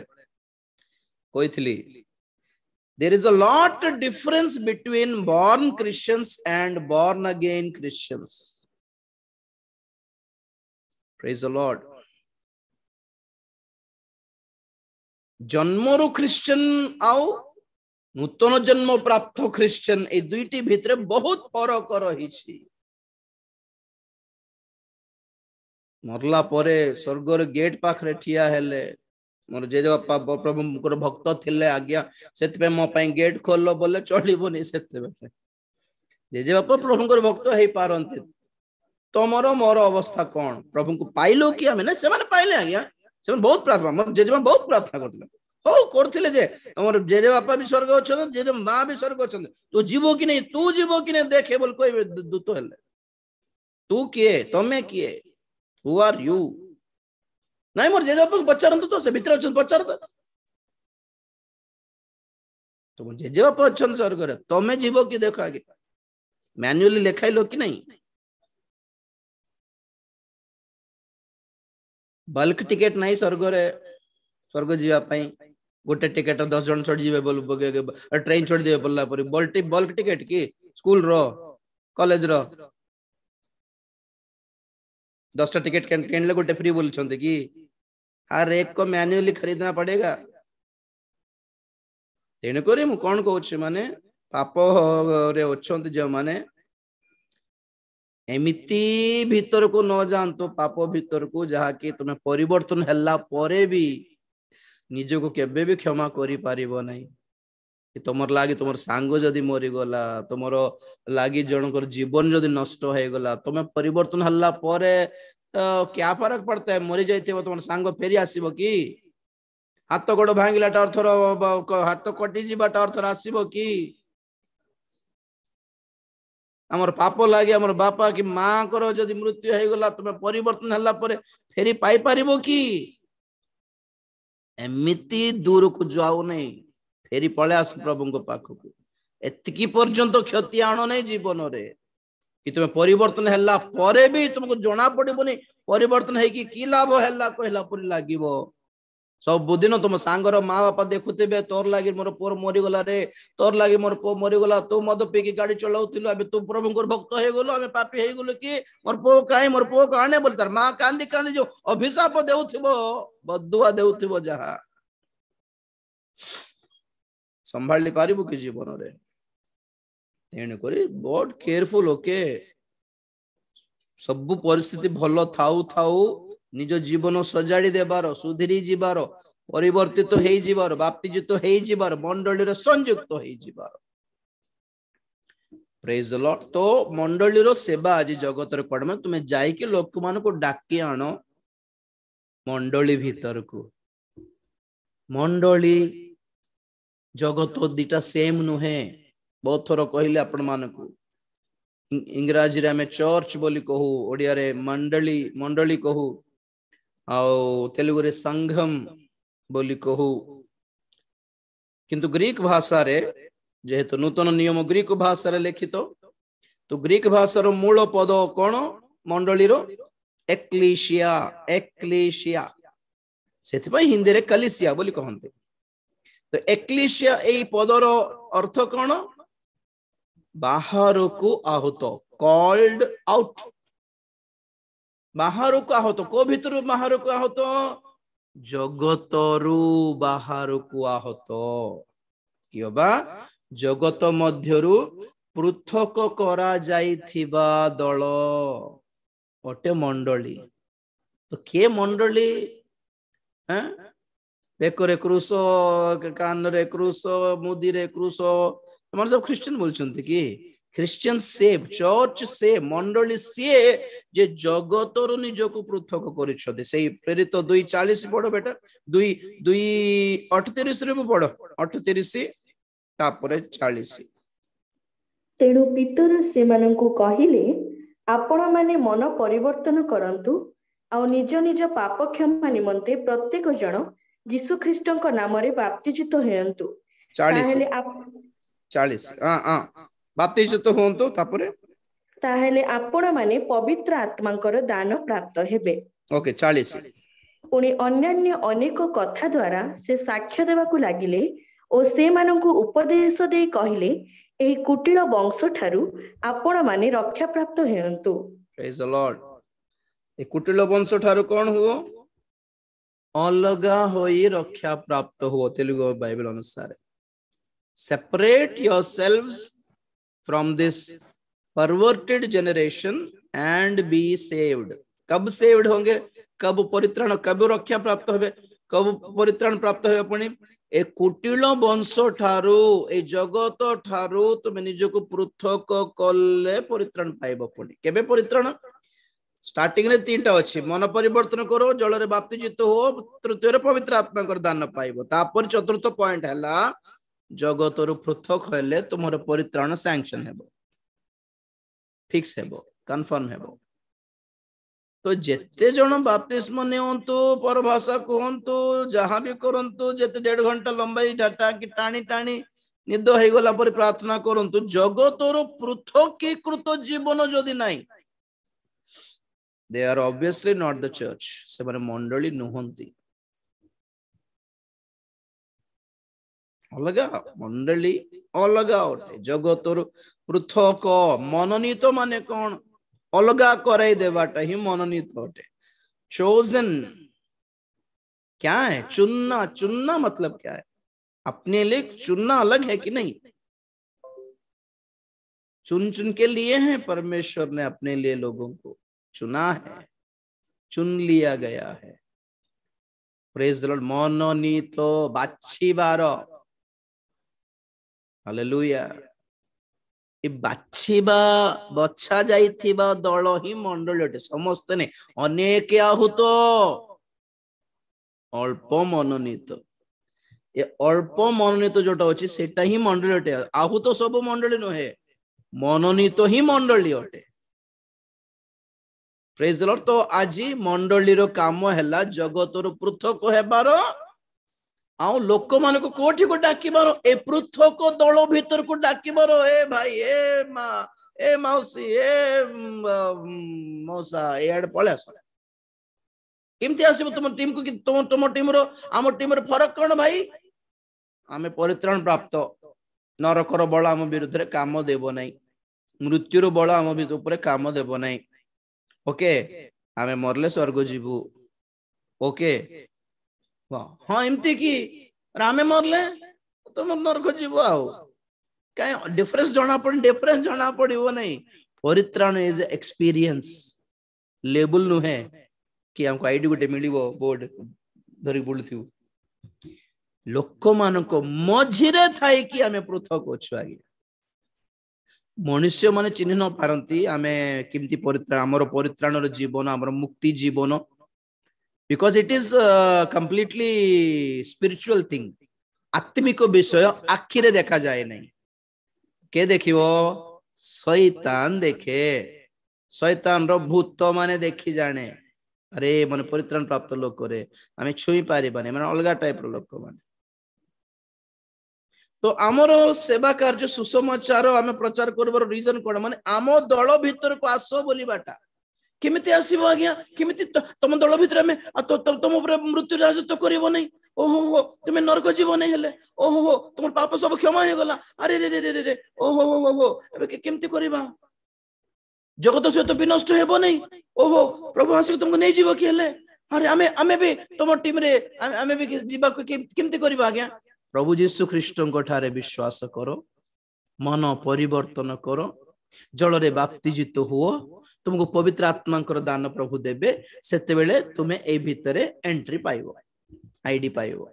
कोई थी there is a lot difference between born Christians and born again Christians praise the lord जन्मरु क्रिश्चियन आउ नूतन जन्म प्राप्त क्रिश्चियन ए दुईटी भितरे बहुत फरक रही मरला परे स्वर्गर गेट पाखरे ठिया हेले मोर जे बापा प्रभु भक्त थिले आज्ञा सेतपे मो पई गेट खोललो बोले चलिबोनी सेतबे जे बापा प्रभु भक्त हेई पारंती तमरो मोर अवस्था कोन प्रभु को पाइलो कि हमें ना से माने पाइले आज्ञा से बहुत प्रार्थना मोर जे बहुत प्रार्थना करथिले हो करथिले जे हमर जे बापा भी स्वर्ग अछन जे मां भी स्वर्ग अछन तू जीवो कि नहीं तू जीवो कि नहीं देखे बोल कोई दूत हेले तू किए तमे किए Who are you? नहीं मोर जेजेबापा पचारतु तो से भितर अच्छा पचार तो तुम जेजेबापा अच्छा स्वर्ग तमें जीव कि देख आगे मैन्युअली लेखाइल कि नहीं बल्क टिकेट नहीं स्वर्ग स्वर्ग जावाई गोटे टिकेट 10 जन चढ़ जी ट्रेन चढ़ दे पड़ला बल्क टिकेट कि स्कूल रो कॉलेज रो 10टा टिकेट किनले गोटे फ्री बोलते कि हर एक को मैन्युअली खरीदना पड़ेगा तेणुक मु कौन कहूँ माने पाप रे अच्छे जो माने एमिति भीतर को न जानतो पाप भीतर को जहाँकि तुम्हें परिवर्तन हल्ला परे भी निज को केबे भी क्षमा करि पारिबो नहीं तुमर लागी तुमर सांग जदि मरी गला तुमर लागी जनकर जीवन जदि नष्ट हो गला तुम्हें परिवर्तन हल्ला परे क्या फरक पड़ता है मरी जाइथिबो तुमर सांग फेरी आसीबो कि हाथ गोड़ भांगिला अर्थर हाथ कटि जीवाटा अर्थर आसीबो कि आमर पाप लगे आमर बापा कि माँ को जदि मृत्यु हो गला तुम्हें परिवर्तन हल्ला परे फेरी पाई पारिबो कि एमिति दूर को जाओ नहीं फेरी पळे आस प्रभु को पाख को एतिकी पर्यंत क्षति आनो नहीं जीवन रे कि तुम्हें परिवर्तन हल्ला परे भी तुमको जना पड़िबोनी परिवर्तन है कि लाभ हल्ला कहला पर लागिबो सब दिन तुम सांगर माँ बापा देखुते तोर लगी मोर पुओ मरीगला रे तोर लगी मोर पुओ मरीगला तू मद पीकी गाड़ी चलाउथिलु अबे तू प्रभु भक्त हो गलु आमे पापी हो गलु कि मोर पुओ काई मोर पुओ को आने बोल तार माँ कांदी कांदी जो अभिशाप देउथिबो बदुआ देउथिबो जहा संभाली पारिबो कि जीवन रे तेणु करी बहुत केयरफुल ओके सब परिस्थिति भल थाउ थाउ निज जीवन सजाड़ी देबार सुधीरी जीवार परिवर्तित हो जीवार बाप्तिजित हो जीवार मंडली संयुक्त हो जीवार प्रेज द लॉर्ड तो मंडली सेवा आज जगत कड़म तुम्हें जाइके लोक मान को डाकी आण मंडली भीतर को मंडली जगत दीटा सेम नुहे बहुत थर कहले आपण मानकू इंग्राजी रे आमे चर्च बोली कहू ओडिया रे मंडली मंडली कहू आउ तेलुगु रे संघम बोली कहू किंतु ग्रीक भाषा रे जेहेतु नूतन नियम ग्रीक भाषा रे लिखित तो ग्रीक भाषा रो मूल पद कौन मंडली रो एक्लीसिया एक्लीसिया सेति पई हिंदी रे कलिसिया बोली कहंते तो एक्लीसिया एई पदर अर्थ कौन बाहर को आहत कॉल्ड आउट बाहर को आहत को भीतर बाहर को आहत जगतरु बाहर को आहत किबा जगत मध्यरु पृथक करा जाइथिबा दल ओटे मंडली तो के मंडली बेकरे क्रूस कान रे क्रूस मुदी रे क्रूस तुम सब ख्रिस्टियन बोलते कि ख्रिस्टियन सेव चर्च से मंडली सी जे जगतर निज को पृथक कर प्रेरित 2:40 पढ़ बेटा 2:38 रे पढ़ 38 तापरे 40 तेणु पितर से माननकु कहिले आपण माने मन परिवर्तन करंतु आ निज निज पाप क्षमा निमंते प्रत्येक जन यीशु ख्रिस्टଙ୍କ नामरे बाप्तिजित हेयंतु 40 बाप्तिजित होंतु तापरे ताहेले आपण माने पवित्र आत्मांकर दान प्राप्त हेबे ओके 40 पुणी अन्यान्य अनेक कथा द्वारा से साक्ष्य देवाकू लागिले ओ से माननकु उपदेश दे कहिले एही कुटिल वंश ठारू आपण माने रक्षा प्राप्त हेयंतु प्रेज द लॉर्ड ए कुटिल वंश ठारू कोन हो अलगा होई रक्षा प्राप्त हो तेलुगु बाइबल अनुसार separate yourselves from this perverted generation and be saved कब saved होंगे कब परित्राण कब रक्षा प्राप्त होबे कब परित्राण प्राप्त होबे अपनी ए कुटिल वंश ठारू ए जगत ठारू तुम निजको पृथक कले परित्राण पाइबो पुनी केबे परित्राण स्टार्टिंग रे तीनटा अछि मन परिवर्तन करो जल रे बाप्तिजित हो तृतीय रे पवित्र आत्मा कर दान पाइबो तापर चतुर्थ पॉइंट हला जगतर पृथक हेले तुमर परित्राण सैंक्शन हेबो फिक्स हेबो कंफर्म हेबो तो जेते जन बाप्तिस्म नियंतु परभाषा कहतु जहाँ भी करंतु जेते 1.5 घंटा लंबाई डाटा कि टाणी टाणी निद हो गला पर प्रार्थना करंतु जगतर पृथकीकृत जीवन जदि नाही they are obviously not the church से माने मंडली नुहंती अलगा मंडली अलगा ओटे जगतर पृथक मनोनीत माने कौन अलगा कराई देवाटा ही मनोनीत अटे चोजन क्या है चुनना चुनना मतलब क्या है अपने लिए चुनना अलग है कि नहीं चुन चुन के लिए हैं परमेश्वर ने अपने लिए लोगों को चुना है चुन लिया गया है प्रेज द लॉर्ड मनोनीत बाछिबार हालेलुया ए बाछिबा बछा जाइथिबा दल ही मंडल अटे समस्त ने अनेक आहूत अल्प मनोनीत ए अल्प मनोनीत जोटा अछि सेटा ही मंडल अटे आहूत सब मंडली नुहे मनोनीत ही मंडली अटे प्रेज द लॉर्ड तो आज मंडली रो काम हैला जगतर पृथक हेबार आउ लोक मान को कोठी को डाकिबार ए पृथक दल भीतर को डाकिबार ए भाई ए मा ए मौसी ए मौसा एड पळेस केमती आसीबो तुम टीम को कि तुम टीम रो आम टीम रो फरक कोन भाई आमे परित्राण प्राप्त नरकर बळ आम विरुद्ध रे काम देबो नै मृत्युर बळ आम विरुद्ध ऊपर काम देबो नै ओके आमे मरले स्वर्ग जीवु ओके हाँ एमती कि रामे मरले तुम नरक जीव आउ कहीं डिफरेंस जना पड़ो नहीं परित्राण इज एक्सपीरियंस लेबल नुहे कि हमको आईडी गोटे मिलिबो बोर्ड धरि बुलथि लोक मान को मझिरे थाई कि आमे पृथक अछु आगे मनुष्य माने चिन्ह न पारंती आमे किमती परित्राण हमर परित्राणर जीवन हमर मुक्ति जीवन because it is completely spiritual thing आत्मिक विषय आखिरे देखा जाए नहीं के देखिवो शैतान देखे शैतान रो भूत माने देखी जाने अरे मन परित्राण प्राप्त लोक करे आमे छुई पारि बाने माने अलगा टाइप रो लोक माने तो आमरो सेवा कार्य सुसमाचार आमे प्रचार करबार रीजन कोन माने आमो दल भीतर को आसो बोली बाटा केमिति आसीबो आज्ञा केमिति तुम दल भीतर में तुम ऊपर मृत्यु राजत्व करिवो नहीं ओहो तुम नरक जीव नहीं हेले ओहो तुम पाप सब क्षमा हो गला अरे रे रे रे रे ओहो हो एबे केमिति करबा जगत से तो विनष्ट हेबो नहीं ओहो प्रभु आसी तुमको नहीं जीव कि हेले अरे आमे भी तुम टीम रे आमे भी जीवा केमिति करबा आज्ञा प्रभु यीशु ख्रीष्टन को ठारे विश्वास करो मन परिवर्तन करो जल रे बाप्तिजित हुओ तुमको पवित्र आत्मा दान प्रभु देवे सेते बेले तुम्हें ए भितरे एंट्री पाइबो आईडी पाइबो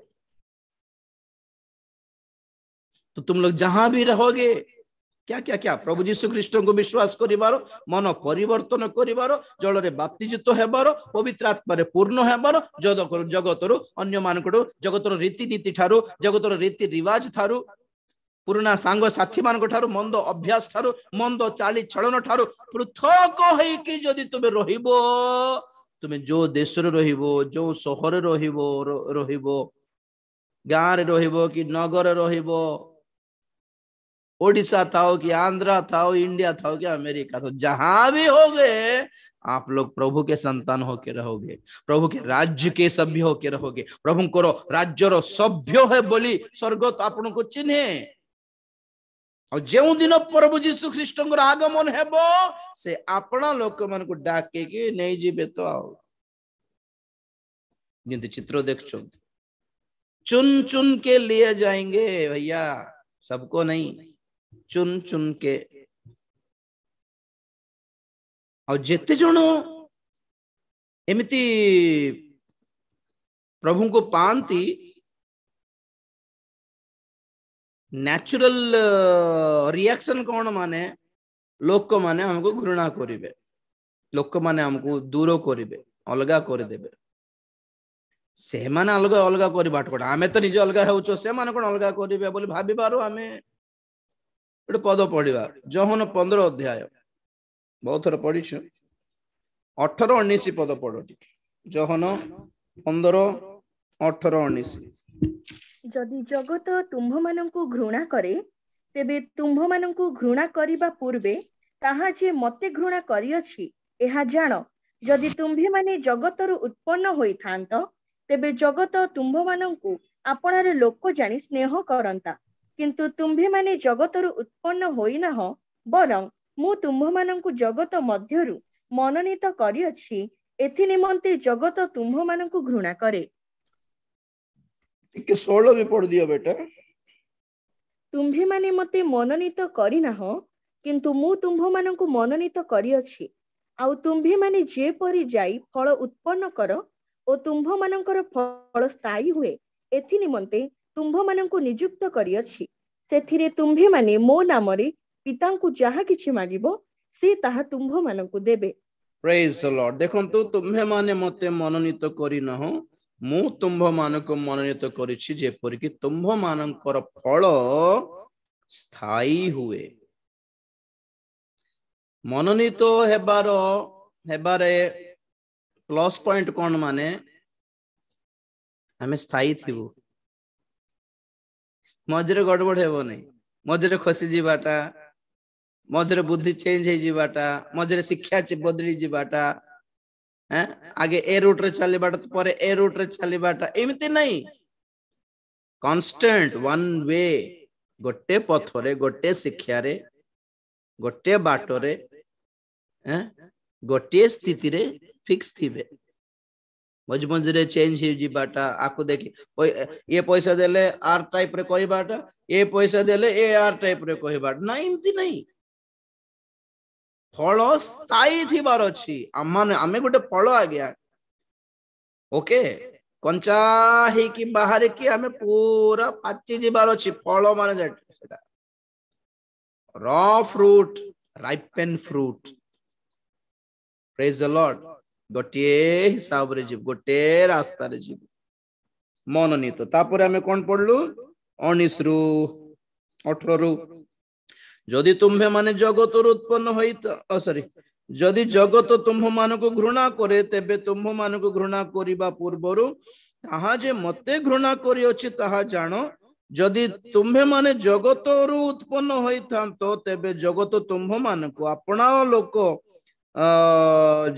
तो तुम लोग जहां भी रहोगे क्या क्या क्या प्रभु यीशु ख्रीष्ट को विश्वास करिवारो मन परिवर्तन करिवारो जल रे बाप्तिजित हेबारो पवित्र आत्मा रे पूर्ण हेबारो जगतर अन्य मानकटो जगतर रीति नीति ठारो जगतर रीति रिवाज ठारो पुराना सांग साथी मान ठारू मंद अभ्यास ठारू मंद चाली चलन ठारू पृथक होइकी जदि तुमे रहिबो तुमे जो देश रे रहिबो जो शहर रे रहिबो गां रे रहिबो कि नगर रे रहिबो ओडिशा थाओ कि आंध्रा थाओ इंडिया थाओ कि अमेरिका थाओ जहां भी होगे आप लोग प्रभु के संतान होके रहोगे प्रभु के राज्य के सभ्य होके रहोगे प्रभु को राज्य रो सभ्य है बोली स्वर्ग तो आपन को चिन्हे और जो दिन प्रभु यीशु ख्रीष्ट आगमन हेबो से अपना लोक मन को डाके के नहीं जीवे तो आओ जिंदे चित्र देख चुन चुन के लिए जाएंगे भैया सबको नहीं चुन चुन के और जेते जन एमिति प्रभु को पांती नेचुरल रिएक्शन कौन माने लोक माने हमको घृणा करिवे लोक माने हमको दूर करिवे अलगा कर देबे से माने अलगा अलगा करि बाट कोड आमे तो निज अलगा होचो से माने कोन अलगा करिवे बोली भाबी पारो आमे एट पद पढिबा जोहन 15 अध्याय बहुत थोड़ा पढ़ी 18-19 पद पढ़ो टिके जोहन 15-18-19 जदि जगत तुम्भ मानंकु घृणा करे तेबे तुम्भ मानंकु घृणा करिबा पूर्वे ताहा जे मते घृणा करिअछि एहा जान जदि तुम्भे माने जगतरु उत्पन्न होइथांत तेबे जगत तुम्भ मानंकु आपणार लोक जानी स्नेह करंता किंतु तुम्भे माने जगतरु उत्पन्न होइनाह बरं मु तुम्भ मानंकु जगत मध्यरु मननीत करिअछि एथि निमंते जगत तुम्भ मानंकु घृणा करे टिके 16 भी पढ़ दियो बेटा तुम्भे माने मते मननीत करिनाह किंतु मु तुम्भ मानंकु मननीत करिअछि आउ तुम्भे माने जे परि जाई फल उत्पन्न कर ओ तुम्भ मानंकर फल स्थायी हुए एथि निमंते तुम्भ मानंकु नियुक्त करिअछि सेथिरे तुम्भे माने मो नामरे पितांकु जहा किछि मागिबो से ताहा तुम्भ मानंकु देबे प्रेज द लॉर्ड देखंतु तुम्हे माने मते मननीत करिनह मु तुम्भ मानको मननीत करिछि जे परि कि तुम्भ मानकर फल स्थायी हुए मननीत हेबारे प्लस पॉइंट कोन माने हमें स्थायी थिबु मझरे गड़बड़ हेबो नै मझरे खसी जीवाटा मझरे बुद्धि चेंज हे जीवाटा मझरे शिक्षा बदली जीवाटा आगे ए रूट रे चलीबाटा परे ए रूट रे चलीबाटा एमिति नहीं कांस्टेंट वन वे गोटे पथरे गोटे शिक्षा रे गोटे बाटरे गोटे स्थिति रे फिक्स थिबे मझ मझरे चेंज हे जीवाटा आको देखि ये पैसा देले आर टाइप रे कहबाटा ए पैसा देले ए आर टाइप रे कहबाटा ना एमिति नहीं फल स्थायी थिबार अछि आमे गोटे फल आ गया ओके कंचा हे कि बाहर कि आमे पूरा पाची जिबार अछि फल माने सेटा raw fruit ripen fruit praise the Lord गोटे हिसाब रे जीव गोटे रास्ता रे जीव मननीत तापर आमे कोन पढलु 19 रु 18 रु जदि तुम्भे माने जगत उत्पन्न होइता सॉरी जदि जगत तुम्भ मानको घृणा करे तेबे तुम्भ मानको घृणा करिबा पूर्वरु ताहा जे मते घृणा करि अछि ताहा जानो जदि तुम्भे माने जगतरु उत्पन्न होइथांतो तेबे जगत तुम्भ मानको आपणा लोक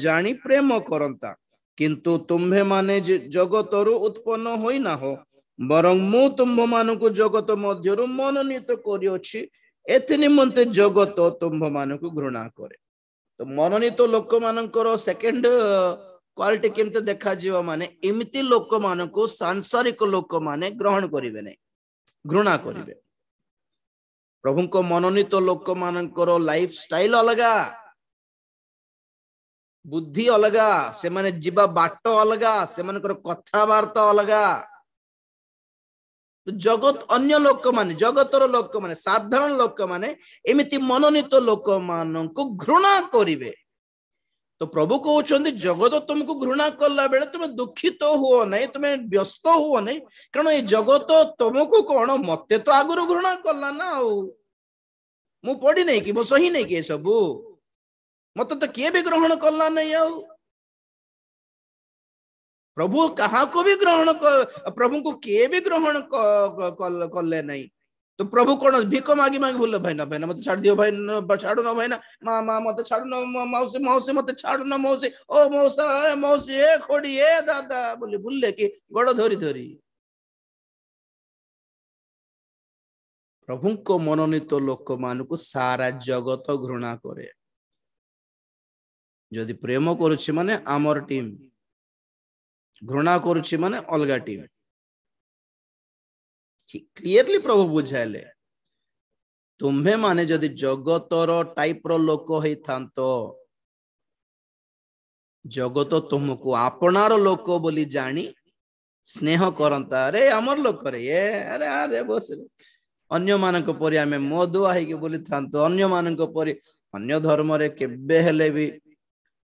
जानी प्रेम करंता किंतु तुम्भे माने जगतरु उत्पन्न होइना हो बरं मु तुम्भ मानको जगत मध्यरु मननीत करि अछि एथि निमंते जगत तुम्भ मानको घृणा करे तो मननीत लोक मानकर सेकंड क्वालिटी केमते देखा जीव माने एमिति लोक मानको सांसारिक लोक माने ग्रहण करिवे नै घृणा करिवे प्रभु को मननीत लोक मानकर लाइफ स्टाइल अलगा बुद्धि अलगा से माने जीवा बाट अलगा से मानकर कथा वार्ता अलगा तो जगत अन्य लोक माने जगतर लोक माने साधारण लोक माने एमिति मननीत लोक माननको घृणा करिवे तो प्रभु कहउछन्ति जगत तुमको घृणा करला बेले तुम दुखित हुओ नै तुम व्यस्त हुओ नै कारण ए जगत तुमको कोन मते तो आगुरु घृणा करला ना मु पढी नै कि मु सही नै कि सब मते तो के भी ग्रहण करला नै प्रभु कहा को भी ग्रहण प्रभु को किए भी ग्रहण करले नहीं तो प्रभु कौन भिक मागी मागी बोले भाई ना मत छाड़ दियो भाई छाड़ो ना भाई ना माँ मत छाड़ो ना मौसी मौसी मत छाड़ो ना मौसी ओ मौसा मौसी ए खोड़ी ए दादा बोले बुल्ले कि गड़ धरी धरी प्रभु को मननीत लोक मान को सारा जगत घृणा करे जदि प्रेम करुछि माने आमर टीम घृणा करुछि माने अलगा टीम क्लियरली प्रभु बुझाइले तुम्हे माने जदि जगतर टाइप रो लोक होई थांतो जगत तुमको आपनार लोक बोली जानी स्नेह करंता अरे हमर लोक रे ए अरे अरे बस अन्य मानक परि आमे मधुआ हे के बोली थांतो अन्य मानक परि अन्य धर्म रे केबे हेले भी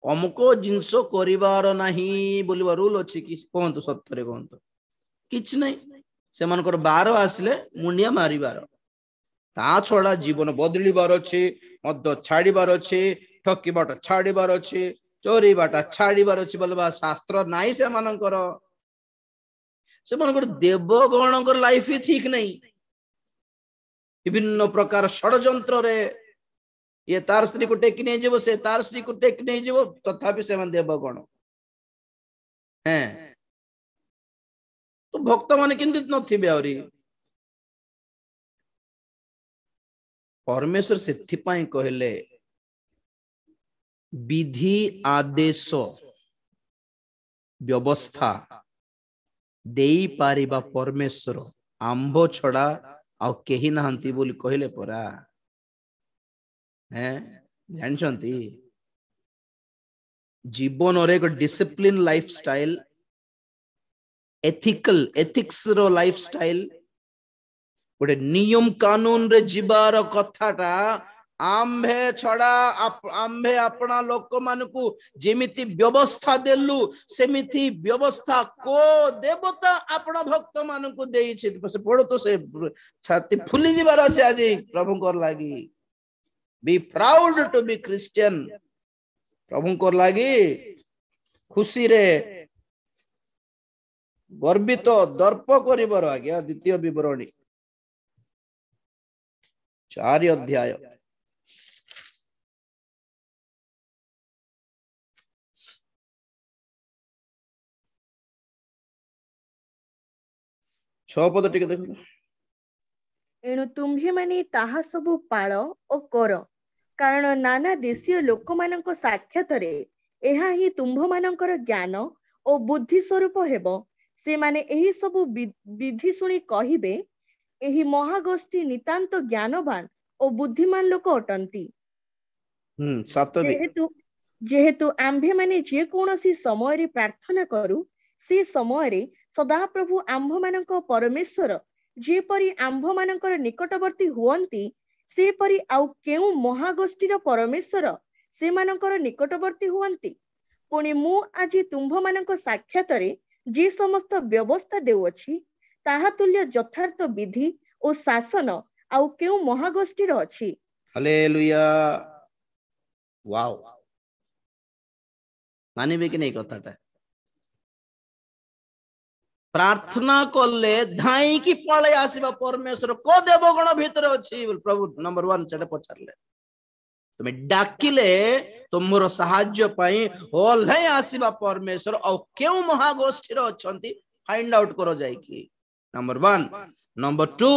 अमुको जिंसो करिवार नाही बोलिबा रूल अछि कि कोहंतु सत्तरे कोहंतु किछ नै से मानकर बार आसले मुंडिया मारिबार ता छोड़ा जीवन बदलिबार अछि मद छाड़ीबार अछि ठकीबाट छाड़ीबार अछि चोरी बाटा छाड़ीबार अछि बोलबा शास्त्र नाही से मानकर देवगण लाइफ ही ठीक नहीं विभिन्न प्रकार षडयंत्र रे ये तार स्त्री को टेक नहीं जीवो से तार स्त्री को टेक नहीं जीवो तथापि से मन देवगण हैं तो भक्त माने किंतु नथिबे आउरी परमेश्वर सेथि पई कहले विधि आदेश व्यवस्था देई पारिबा परमेश्वर आंभ छड़ा आ केही नाहंती बोली कहले परा हैं जानछंती जीवन और एक डिसिप्लिन लाइफस्टाइल एथिक्स रो लाइफस्टाइल गोटे नियम कानून रे जीवार कथाटा आंभे छड़ा आंभे अपना लोक मानकू जेमिति व्यवस्था देलु सेमिति व्यवस्था को देवता अपना भक्त मानकू देई छै पड़ो तो से छाती फुली जीवार अछि आज प्रभु कर लागी be proud to be Christian प्रभु कर लागी खुशी रे गर्वित दर्प करिबर आज्ञा द्वितीय विवरणी 4 अध्याय 6 पद टिके देखो एणु तुम्हे माने ताहा सबु पाळ ओ कर कारण नाना देशीय लोक मानक साक्षातरे एहा ही तुम्भ मानकर ज्ञान ओ बुद्धि स्वरूप हेबो से माने एही सबु विधि सुनी कहिबे एही महागोष्ठी नितांत ज्ञानवान ओ बुद्धिमान लोक अटंती जेहेतु आंभे माने जे कोनोसी समय रे प्रार्थना करू से समय रे सदा प्रभु आंभ मानक परमेश्वर जेपरी आंभ मानकर निकटवर्ती हुअंती से परी आउ केउ महागोष्ठीर परमेश्वर से मानकर निकटवर्ती हुअंती पुणी मु आज तुम्भ मानक साक्षातरे जे समस्त व्यवस्था देउअछि ताहा तुल्य यथार्थ विधि ओ शासन आउ केउ महागोष्ठीर अछि हालेलुया वाओ मानिबे कि नहीं कथाटा प्रार्थना कले धाई की पळे आसीबा परमेश्वर को देवगण भीतर अछि प्रभु नंबर 1 चले पछारले तुमे डाकिले तुमरो सहाय्य पई ओल्हे आसीबा परमेश्वर औ केउ महागोष्ठीर अछंती फाइंड आउट करो जाई की नंबर 1 नंबर 2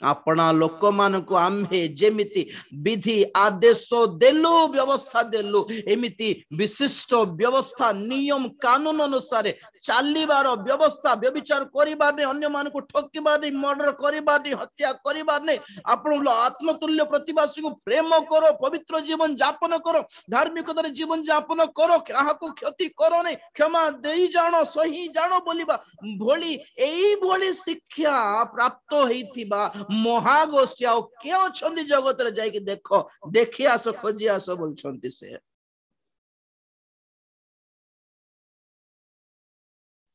अपना लोक मान को आम्भे जेमिति विधि आदेश देलु व्यवस्था देलु एमिति विशिष्ट व्यवस्था नियम कानून अनुसार चालीबार व्यवस्था व्यभिचार करिबार ने अन्य मान को ठकिबार ने मर्डर करिबार ने हत्या करिबार ने आपण आत्मतुल्य प्रतिवासी को प्रेम करो पवित्र जीवन यापन करो धार्मिकतार जीवन यापन करो काहा को क्षति करो ने क्षमा देई जानो सही जानो बोलिबा भोली एई भोली शिक्षा प्राप्त हेतिबा महागोष्ठी आउ के अछंती जगत रे जाई कि देखो देखि आसो खोजी आसो बोलछंती से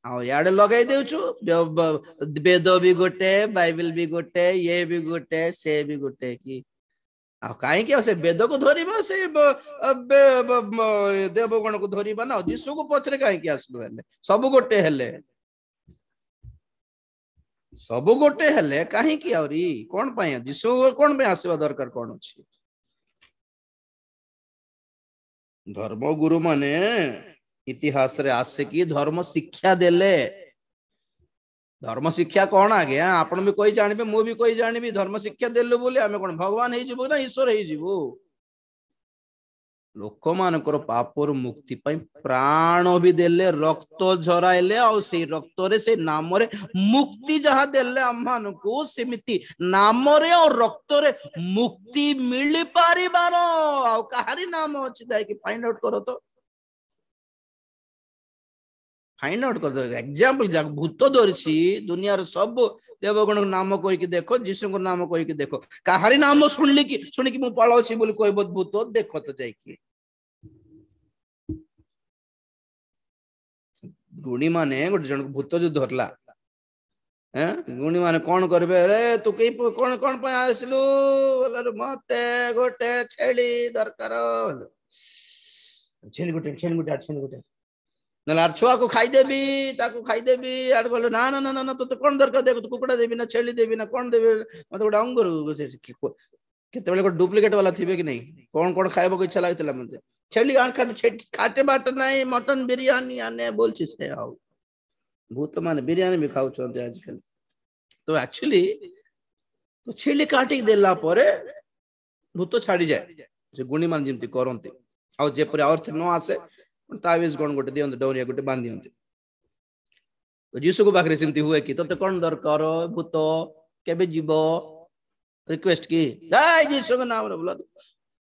आ याडे लगाई देउछु वेद भी गोटे बाइबल भी गोटे ये भी गोटे से भी गोटे की आ काहे कि से वेद को धरिबा से देवगण को धरिबा ना यीशु को पछरे काहे कि आसलु हेले सब गोटे हेले काहे कि आउरी कोन पय यीशु कोन पे आसीबा दरकार कोन अछि धर्म गुरु माने इतिहास रे आसे की धर्म शिक्षा देले धर्म शिक्षा कौन आ गया आपण भी कोई जानबे मु भी कोई जानबी धर्म शिक्षा देलु बोले आमे कोन भगवान हे जिवो ना ईश्वर हे जिवो लोक मानकर पापर मुक्ति पई प्राण भी देले रक्त झराइले आ से रक्त रे से नाम रे मुक्ति जहा देले अम्मान को सेमिति नाम रे और रक्त रे मुक्ति मिली पारिबार आ कहारी नाम अछि दाई कि फाइंड आउट करो तो फाइंड आउट कर दो एग्जांपल जा भूत धरछि दुनिया रे सब देवगण नाम कोइ कि देखो यीशु को नाम कोइ कि देखो कहारी नाम सुनली कि सुनि कि मु पालो छी बोली कोइ भूत देखो तो जाई कि गुणी माने गोटे जन भूत जो धरला हैं गुणी माने कोन करबे रे तू के कोन कोन पे आसलु मते गोटे छेली दरकार छेली गोटे ना छुआ को खाईदेवी खाईदेवी आर बोले ना ना ना ना तो कौन दरकार देख कुकुड़ा देवी ना छेली देवी ना कौन देवी मत गोटे अंगुर केते डुप्लिकेट वाला थे कि नहीं कौन कौन खाइबा को इच्छा लागला मते छेली खाटे बाट नहीं मटन बिरयानी आने बोलछि से आउ भूत माने बिरयानी भी खाउ छथि आजकल तो एक्चुअली तो छेली काटी देला परे भूत छाड़ी जाए से गुणी मान जेमति करंती आ जे पर अर्थ न आसे तावीज कोन गोटे दियंत डौरिया गोटे बांध दियंत तो जीसु को बाखरे सिंती हुए कि तते कोन दरकार भूत केबे जीवो रिक्वेस्ट की दाई जीसु को नाम रे बोला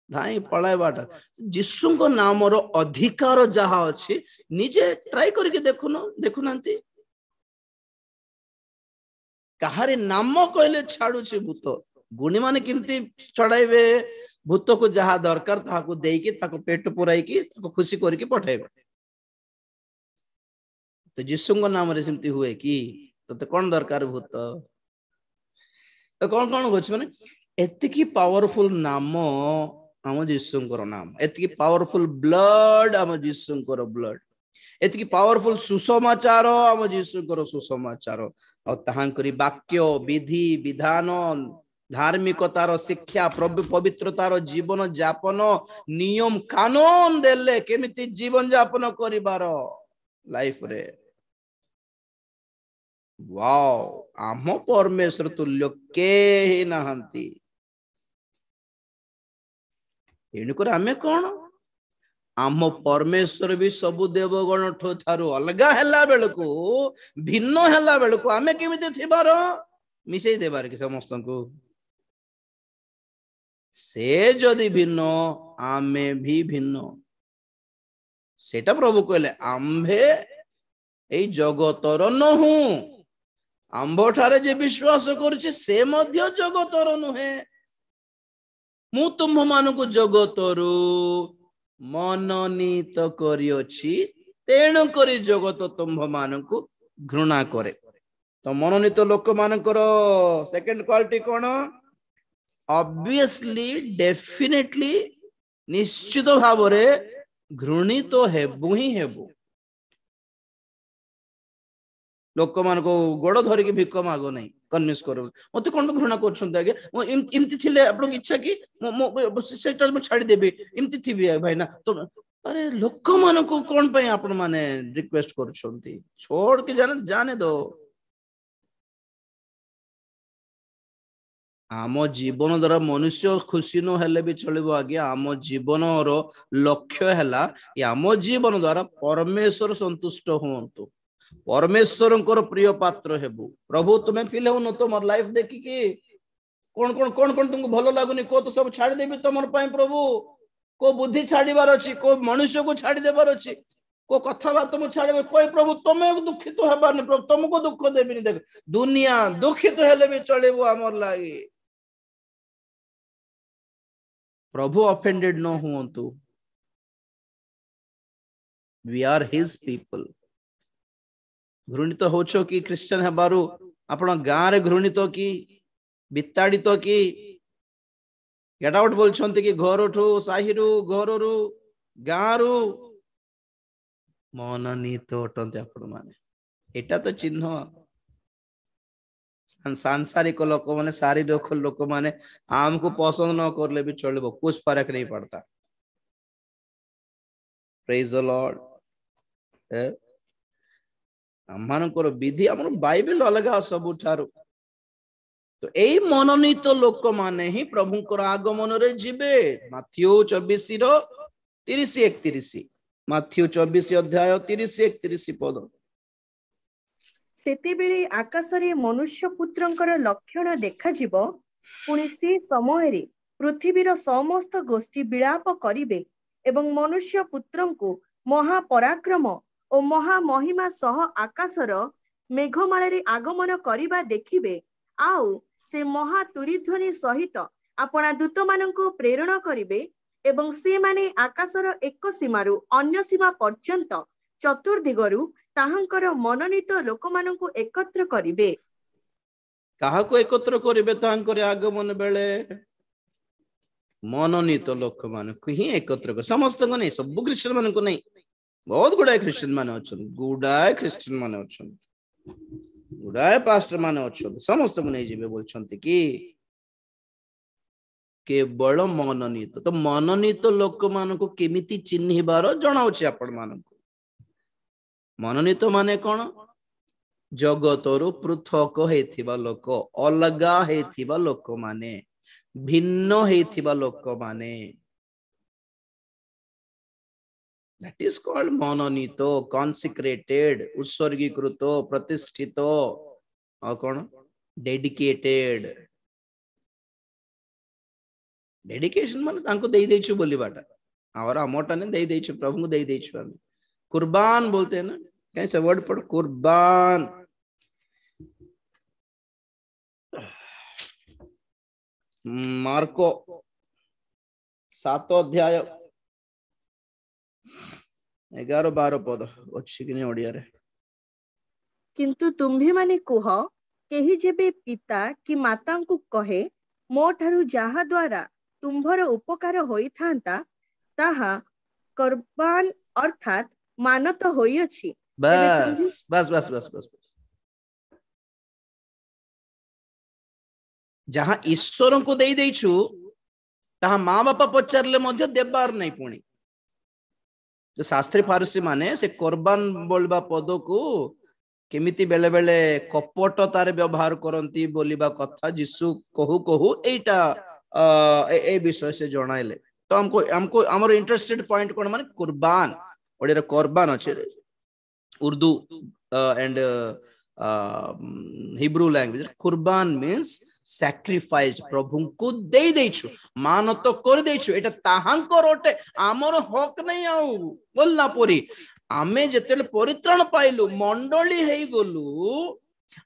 धाई पळाय बाटा जीसु को नाम रो अधिकार जहा अछि निजे ट्राई करके देखुनांती कहारे नाम कहले छाड़ू भूत गुणी माने किमती चढ़ाइबे भूत को जहा दरकार ताको देकी ताको पेट पुराई की ताको खुशी करके पठाइबे तो जीसु को नाम रे सिमती हुए कि तो कौन दरकार भूत तो कौन कौन होछ माने एतिकी पावरफुल नाम आम जीसुंकर नाम एतिकी पावरफुल ब्लड आम जीसुंकर ब्लड एतिकी पावरफुल सुसमाचार आम जीसुंकर सुसमाचार और ताहांकरी वाक्य विधि विधान धार्मिकतार शिक्षा पवित्रतार जीवन जापन नियम कानून देले केमिति जीवन जापन करिबार लाइफ रे वाओ आम परमेश्वर तुल्य के ही नहंती एणुकर आमे कौन आम परमेश्वर भी सबु देवगण ठारू अलगा हैला बेलको भिन्न हैला बेलको आमे केमिति थिबार मिसई देबार कि समस्त को से जदि भिन्न आमे भी भिन्न सेटा प्रभु कहले आम्भे एई जगतर नहु आंभ ठारे जे विश्वास करुछि से मध्य जगतर नुहे मु तुम मानकु जगतरु मननीत करियोछि तेणु करी जगत तुम्भ मानकु घृणा करे तो मननीत लोक मानकर सेकंड क्वालिटी कोन ऑब्वियसली डेफिनेटली निश्चित भाव रे घृणित हेबु ही हेबु लोक मान को गोड़ धरिक भिक मागो नहीं कन्विंस करो मते कोन घृणा करछन आगे इमति थिले आपन इच्छा कि सेटा म छाडी देबी इमति थिबी भाई ना तो अरे लोक मान को कोन पय आपन माने रिक्वेस्ट करछंती छोड़ के जाने दो आम जीवन द्वारा मनुष्य खुशी न हेले भी चलिबो आगे आम जीवन रो लक्ष्य हैला आम जीवन द्वारा परमेश्वर संतुष्ट होंतु परमेश्वर प्रिय पात्र हेबु प्रभु तुम्हें फील हो न तुम लाइफ देखी कि कौन कौन कौन कौन तुमको भल लगुनि को तो सब छाड़ी देबी तुमर पय प्रभु को बुद्धि छाड़ीबार अछि को मनुष्य को छाड़ी देबार अछि को कथा बात तुम छाड़े कोई प्रभु तुम्हें दुखित हेबार प्रभु तुमको दुख देबिनी देख दुनिया दुखित हेले भी चलेबो हमर लागि प्रभु ऑफेंडेड न हुंतु वी आर हिज पीपल घृणित होछो कि क्रिश्चियन हेबारु आपण गां रे घृणित कि बिताड़ित कि गेट आउट बोलछंती कि घरठू साहिरु घररु गांरु मननीत अटंते आपण माने एटा तो चिन्ह सांसारिक लोक माने शारीरिक लोक माने आमको पसंद न करले भी चलबो कुछ फर्क नहीं पड़ता प्रेज द लॉर्ड आमनकर विधि हमर बाइबल अलगा सब ठारू तो एई मननीत लोक माने ही प्रभुकर आगमन रे जिबे माथ्यू 24 रो 30 31 माथ्यू 24 अध्याय 30 31 पद सेते बेले आकाश रे मनुष्य पुत्रंकर लक्षण देखा जिवो पुनि से समय रे पृथ्वीर समस्त गोष्ठी विलाप करिवे एवं मनुष्य पुत्रंको महापराक्रम और महामहिमा सह आकाशर मेघमाला रे आगमन करिबा देखिबे आउ से महातुरीध्वनि सहित अपना दूत माननको प्रेरण करिवे एवं से माने आकाशर एक सीमारु अन्य सीमा पर्यंत चतुर्दिगरु ताहांकर मननीत लोक माननको एकत्र करिवे काहाको एकत्र करिवे ताहांकर आगमन बेले मनोनीत लोक मान ही एकत्र कर समस्त को नहीं सब क्रिश्चियन मान को नहीं बहुत गुड़ाए क्रिश्चियन मान अच्छा गुड़ाए क्रिश्चियन मान अच्छा गुड़ाए पास्टर मान अच्छा समस्त को नहीं जीवे बोलते कि केवल मनोनीत तो मनोनीत लोक मान को केमिति चिन्हिबार जनाऊछि आपण मान मनोनीत माने कौन जगतरु पृथक हेथिबा लोक अलगा हेथिबा लोक माने भिन्न हेथिबा लोक माने that is called मनोनीत consecrated उत्सर्गीकृत प्रतिष्ठित और कौन डेडिकेटेड डेडिकेशन माने तांको देई देछु बोलीबाटा और अमोटा ने देई देछु प्रभु को देई देछु हम कुर्बान बोलते हैं ना कैसे वर्ड पढ़ कुर्बान मार्को 7 अध्याय 11-12 पद अच्छी कि नहीं ओडिया रे किंतु तुम्ही माने कुह केही जेबे पिता कि माता को कहे मो ठारू जहा द्वारा तुम्भर उपकार होई थांता ताहा कुर्बान अर्थात मानत होई अछि बस बस बस बस बस जहां ईश्वर को देई देइछु ताहा माँ बापा पचारले मध्य देबार नहीं पुणी जो शास्त्री फारसी माने से कुर्बान बोलबा पद को केमिति बेले बेले कपट तारे व्यवहार करंती बोलिबा कथा जिसु कहू कहू एटा ए विषय से जणाइले तो हमको हमर इंटरेस्टेड पॉइंट कोन माने कुर्बान ओडे कुर्बान अछि उर्दू एंड हिब्रू लैंग्वेज कुर्बान मीन्स सैक्रिफाइस प्रभु को दे देछु मान तो कर देछु एटा ताहांकर ओटे हमर हक नहीं आउ बोलना परी आमे जेतेले परित्राण पाइलु मंडली हेई गलु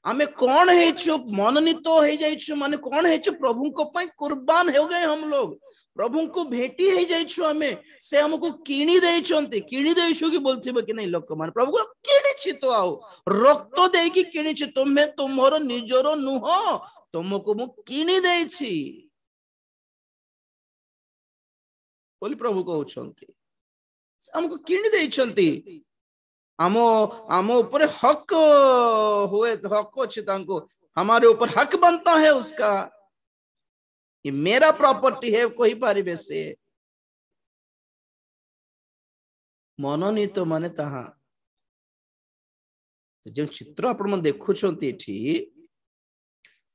आमे कौन हेछु मनोनीत हो जाइछु माने कौन हेछु प्रभु को पई कुर्बान हो गए हम लोग प्रभु को भेटी हो जाइछु आमे से हमको किणी देइछंती किणी देइछु कि बोलथिबो कि नहीं लोक मान प्रभु को किणीछि तो आउ रक्त देई कि किणीछि तुमे तुमरो निजरो नुह तुमको मु किणी देइछि बोली प्रभु कहउछंती हमको किणी देइछंती आमो आमो ऊपर हक हुए हक अच्छे तांको हमारे ऊपर हक बनता है उसका ये मेरा प्रॉपर्टी है कोई पारिबे से मनोनीत माने ताहा जो चित्र आपण मन देखुछंती एठी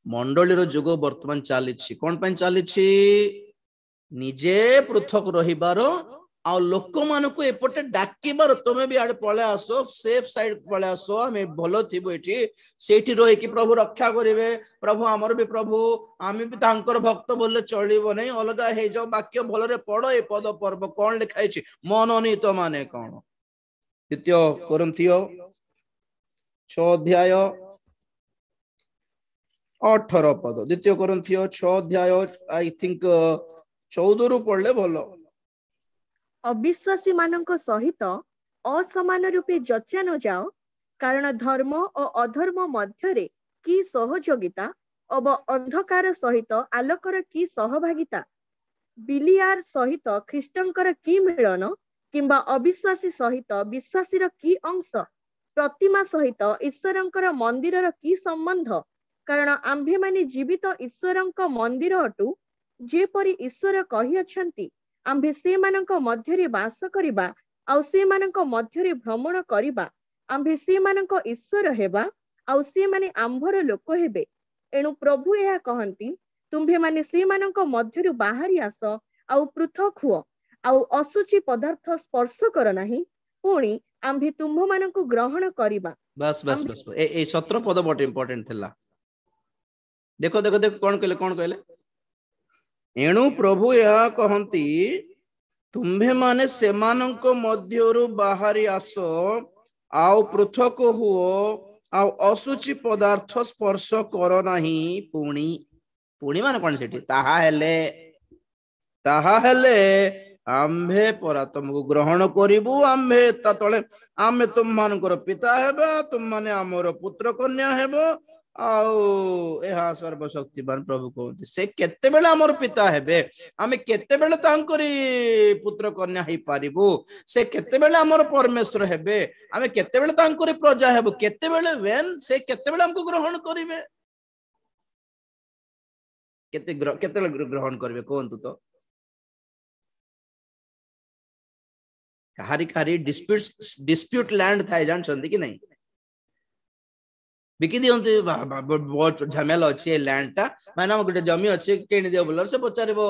मंडली रो जुग वर्तमान चालिछि कोन पय चालिछि निजे पृथक रहिबारो आ लोक मान को एपटे डाकिबार तुमे भी आड़े पळे आसो सेफ साइड पळे आसो आमे भलो थिबो एठी सेठी रहि कि प्रभु रक्षा करिवे प्रभु हमर भी प्रभु आमे भी तांकर भक्त बोलले चलिबो नै अलगा हे जो वाक्य भलरे पढो ए पद पर्व कोन लिखाइ छि मनोनीत माने कोन द्वितीय कोरिन्थियो 6 अध्याय 18 पद द्वितीय कोरिन्थियो 6 अध्याय आई थिंक 14 रु पढले भलो अविश्वासी मानक सहित असमान रूपे जचा न जाओ कारण धर्म और अधर्म मध्यरे की सहयोगिता अब अंधकार सहित आलोकर की सहभागिता बिलियार सहित ख्रीष्टंकर की मिलन किंबा अविश्वासी सहित विश्वासीर की अंश प्रतिमा सहित ईश्वरंकर मंदिरर की संबंध कारण आम्भे माने जीवित ईश्वरंक मंदिर अटु जेपरि ईश्वर कहि अछंती आम्भे से मानक मध्यरे वास करिबा आउ से मानक मध्यरे भ्रमण करिबा आम्भे से मानक ईश्वर हेबा आउ से माने आम्भर लोक हेबे एणु प्रभु एहा कहंती तुम्भे माने से मानक मध्यरु बाहरी आस आउ पृथक हुओ आउ असुचि पदार्थ स्पर्श कर नाही पुणी आम्भे तुम्भ मानक ग्रहण करिबा बस बस बस ए 17 पद बहुत इंपोर्टेंट थिला देखो देखो देखो कोन कहले एणु प्रभु यह कहंती तुम्भे माने सेमानंक मध्यरु बाहरी आसो आउ पृथक हुओ आउ असुचि पदार्थ स्पर्श कर नाही पुणी पुणी माने कोन सेठी ताहा हेले आम्भे परा तुमको ग्रहण करिबु आम्भे ता तळे आम्भे तुम मानकर पिता हेबा तुम माने हमर पुत्र कन्या हेबो आउ एहा सर्वशक्तिमान प्रभु कहते से केते बेले हमर पिता हेबे आमे केते बेले तांकरी पुत्र कन्या ही पारिबु से केते बेले हमर परमेश्वर हेबे आमे केते बेले तांकरी प्रजा हेबु केते बेले वेन से केते बेले हमको ग्रहण करिवे केते ग्रहण करिवे कोंतु तो कहारी कहारी डिस्प्यूट लैंड थाए जानछंती कि नहीं बिकी दियंती बहुत झमेला अच्छी लैंड टा माने गोटे जमी अच्छी किणी दियो बोलर से पचारिबो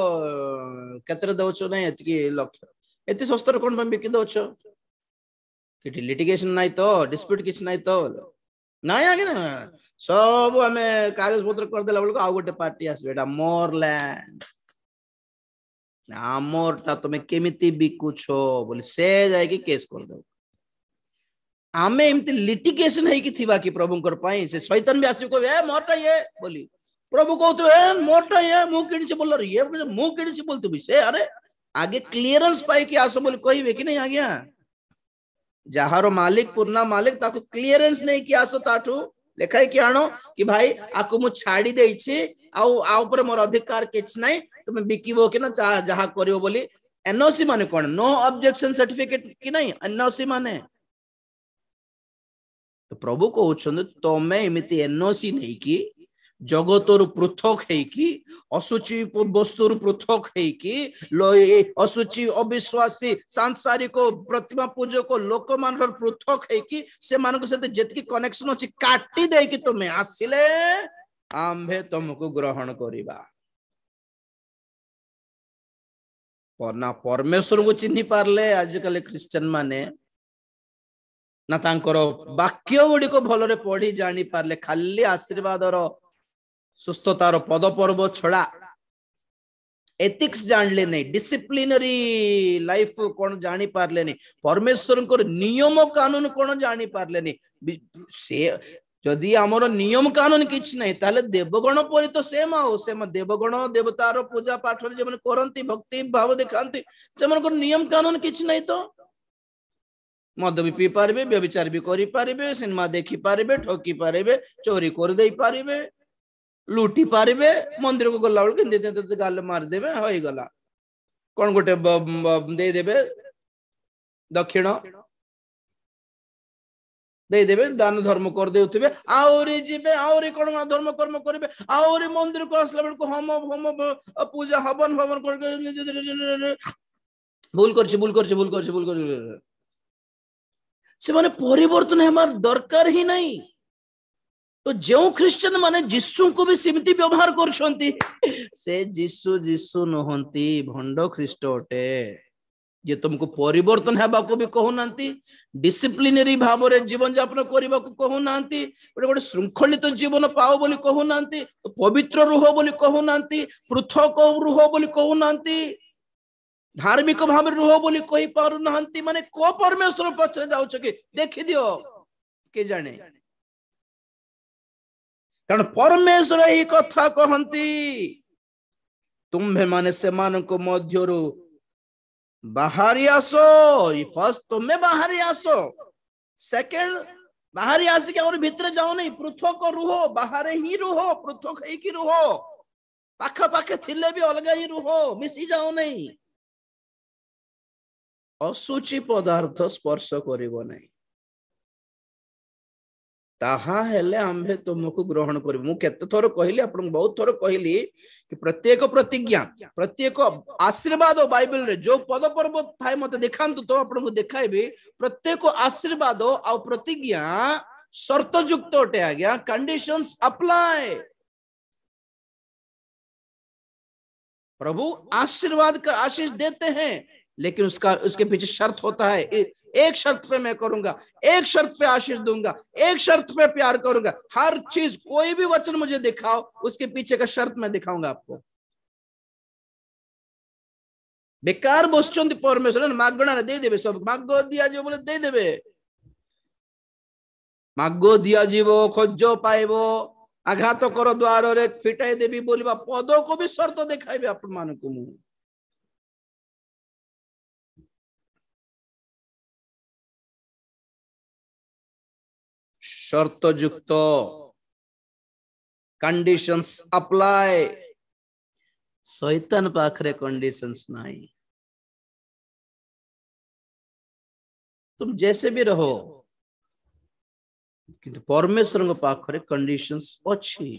केतरे दउछो नहीं एतकी लक्ष्य एते सस्तर कोन बम बिकी दउछो कि लिटिगेशन नहीं तो डिस्प्यूट किछ नहीं तो नहीं आगे ना सब हमें कागज पत्र कर देला बोल आउ गोटे पार्टी आसबे एटा मोर लैंड आमर ता तुमे केमिति बिकुछो बोले से जाय कि केस कर दो आमे एमती लिटिगेशन है कि थिबा कि प्रभुंकर पाई से शैतान भी आसी को ए मोटा ये बोली प्रभु कहतो ए मोटा ये मु किनि से बोलर ये मु किनि से बोलते भी से अरे आगे क्लियरेंस पाई कि आसो बोली कहबे कि नहीं आज्ञा जहारो मालिक पुरना मालिक ताको क्लियरेंस नहीं कि आसो ताठू लेखाई कि आनो कि भाई आको मु छाड़ी देछि आ ऊपर मोर अधिकार किछ नहीं तुम बिकिबो कि ना जहा करियो बोली एनओसी माने कोन नो ऑब्जेक्शन सर्टिफिकेट कि नहीं एनओसी माने तो प्रभु कहउछन तमे एमिति एनओसी नहीं कि जगतर पृथक हेकी असुचि वस्तुर पृथक हेकी असुचि अविश्वासी सांसारिक प्रतिमा पूजक लोक मान पृथक हेकी से मान सहित जेतकी कनेक्शन अछि काटी दे कि तुमे आसिले आम्भे तुमको ग्रहण करिबा ना परमेश्वर को चिन्हि पारले आजकल क्रिश्चियन माने ना तांकर वाक्य गुडी को भलरे पढ़ी जानी पारले खाली आशीर्वादर सुस्थतार पद पर्व छड़ा एथिक्स जानले नहीं डिसिप्लिनरी लाइफ कौन जानी पारले नहीं परमेश्वर को नियम कानून कौन जानी पारले नहीं से जदि आमर नियम कानून किछ नहीं ताले देवगण परि तो सेम आओ सेम देवगण देवतार पूजा पाठ जे माने करंती भक्ति भाव देखांती से मन को नियम कानून किछ नहीं तो मद भी पी पारिबे व्यभिचार भी करि पारिबे सिनेमा देखि पारिबे ठकी पारिबे चोरी कर देई पारिबे लुटी पारिबे मंदिर को गला बेल गाल मार देबे होई गला कोन गोटे दे देबे दक्षिण दे देबे दान धर्म कर देउथिबे आउरी जिबे आउरी कोन धर्म कर्म करिबे आउरी मंदिर को असला बेल को होम होम पूजा हवन भवन कर भूल करछि से माने परिवर्तन हमार दरकार ही नहीं तो जो ख्रिस्टियन माने जिसु को भी सिमती व्यवहार करछंती से जिसु जिसु नहंती भंड ख्रिस्ट अटे जे तुमको परिवर्तन हेबा को भी कहू नांती डिसिप्लिनरी भाव रे जीवन यापन करबा को कहू नांती गोटे श्रृंखलित जीवन पाओ बोली कहू नांती पवित्र रुह बोली कहू नांती पृथक रुह बोली कहू नांती धार्मिक भाव रुह बोली कहि पारु नांती माने को परमेश्वर पछरे जाउछ कि देखि दियो के जाने कारण परमेश्वर ही कथा कहंती तुम्हे माने से मान को मध्यरु बाहरी आसो फर्स्ट तुम्हें बाहरी आसो सेकंड बाहरी आसी के और भीतर जाओ नहीं पृथक रुह बाहर ही रुह पृथक है कि रुह पाखा पाखे थिले भी अलग ही रुह मिसी जाओ नहीं असुचि पदार्थ स्पर्श करिवो नहीं ताहा हेले आम्भे तुमको ग्रहण करिवो मु केते थोर कहली आपन बहुत थोर कहली कि प्रत्येक प्रतिज्ञा प्रत्येक आशीर्वाद बाइबल रे जो पद पर्व थाए मते देखांतु तो आपन को देखाइबे प्रत्येक आशीर्वाद आ प्रतिज्ञा शर्त युक्त अटे आज्ञा कंडीशंस अप्लाई प्रभु आशीर्वाद का आशीष देते हैं लेकिन उसके पीछे शर्त होता है एक शर्त पे मैं करूंगा एक शर्त पे आशीष दूंगा एक शर्त पे प्यार करूंगा हर चीज कोई भी वचन मुझे दिखाओ उसके पीछे का शर्त मैं दिखाऊंगा आपको बेकार बसुंती परमेश्वर मागणा दे देबे सब माग दिया जीव बोले दे देबे माग दिया जीव खोज पाइबो आघात कर द्वार रे फिटाई देबी बोलिबा पद को भी शर्त देखाइबे अपन मान को मु शर्त युक्त कंडीशंस अप्लाई शैतान पाखरे कंडीशंस नहीं तुम जैसे भी रहो किंतु परमेश्वर को पाखरे कंडीशंस अच्छी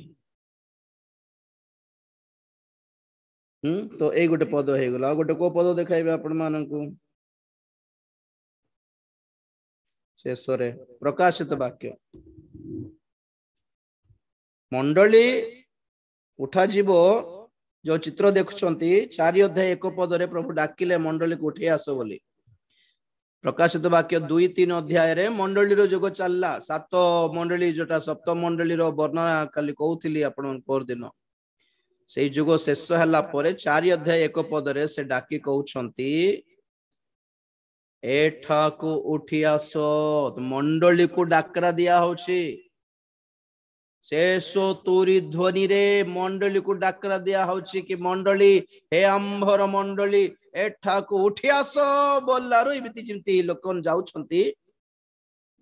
तो ए गोटे पद हो गला गोटे को पद देखाइबे आपण माननकु शेषरे प्रकाशित वाक्य मंडली उठा जीवो जो चित्र देखुछंती 4 अध्याय 1 पद रे प्रभु डाकिले मंडली को उठे आसो बोली प्रकाशित वाक्य 2-3 अध्याय रे मंडली रो जोग चलला 7 मंडली जोटा सप्तम मंडली रो वर्णना काली कहउथिली आपण पर दिन से जुग शेष हला परे 4 अध्याय 1 पद रे से डाकी कहउछंती एठा को उठी आसो मंडली को डाकरा दिया होछि शेषो तुरी ध्वनि रे मंडली को डाकरा दिया होछि कि मंडली हे आंभर मंडली एठा को उठी आसो बोलारो इमिति जिमति लोकन जाउछंती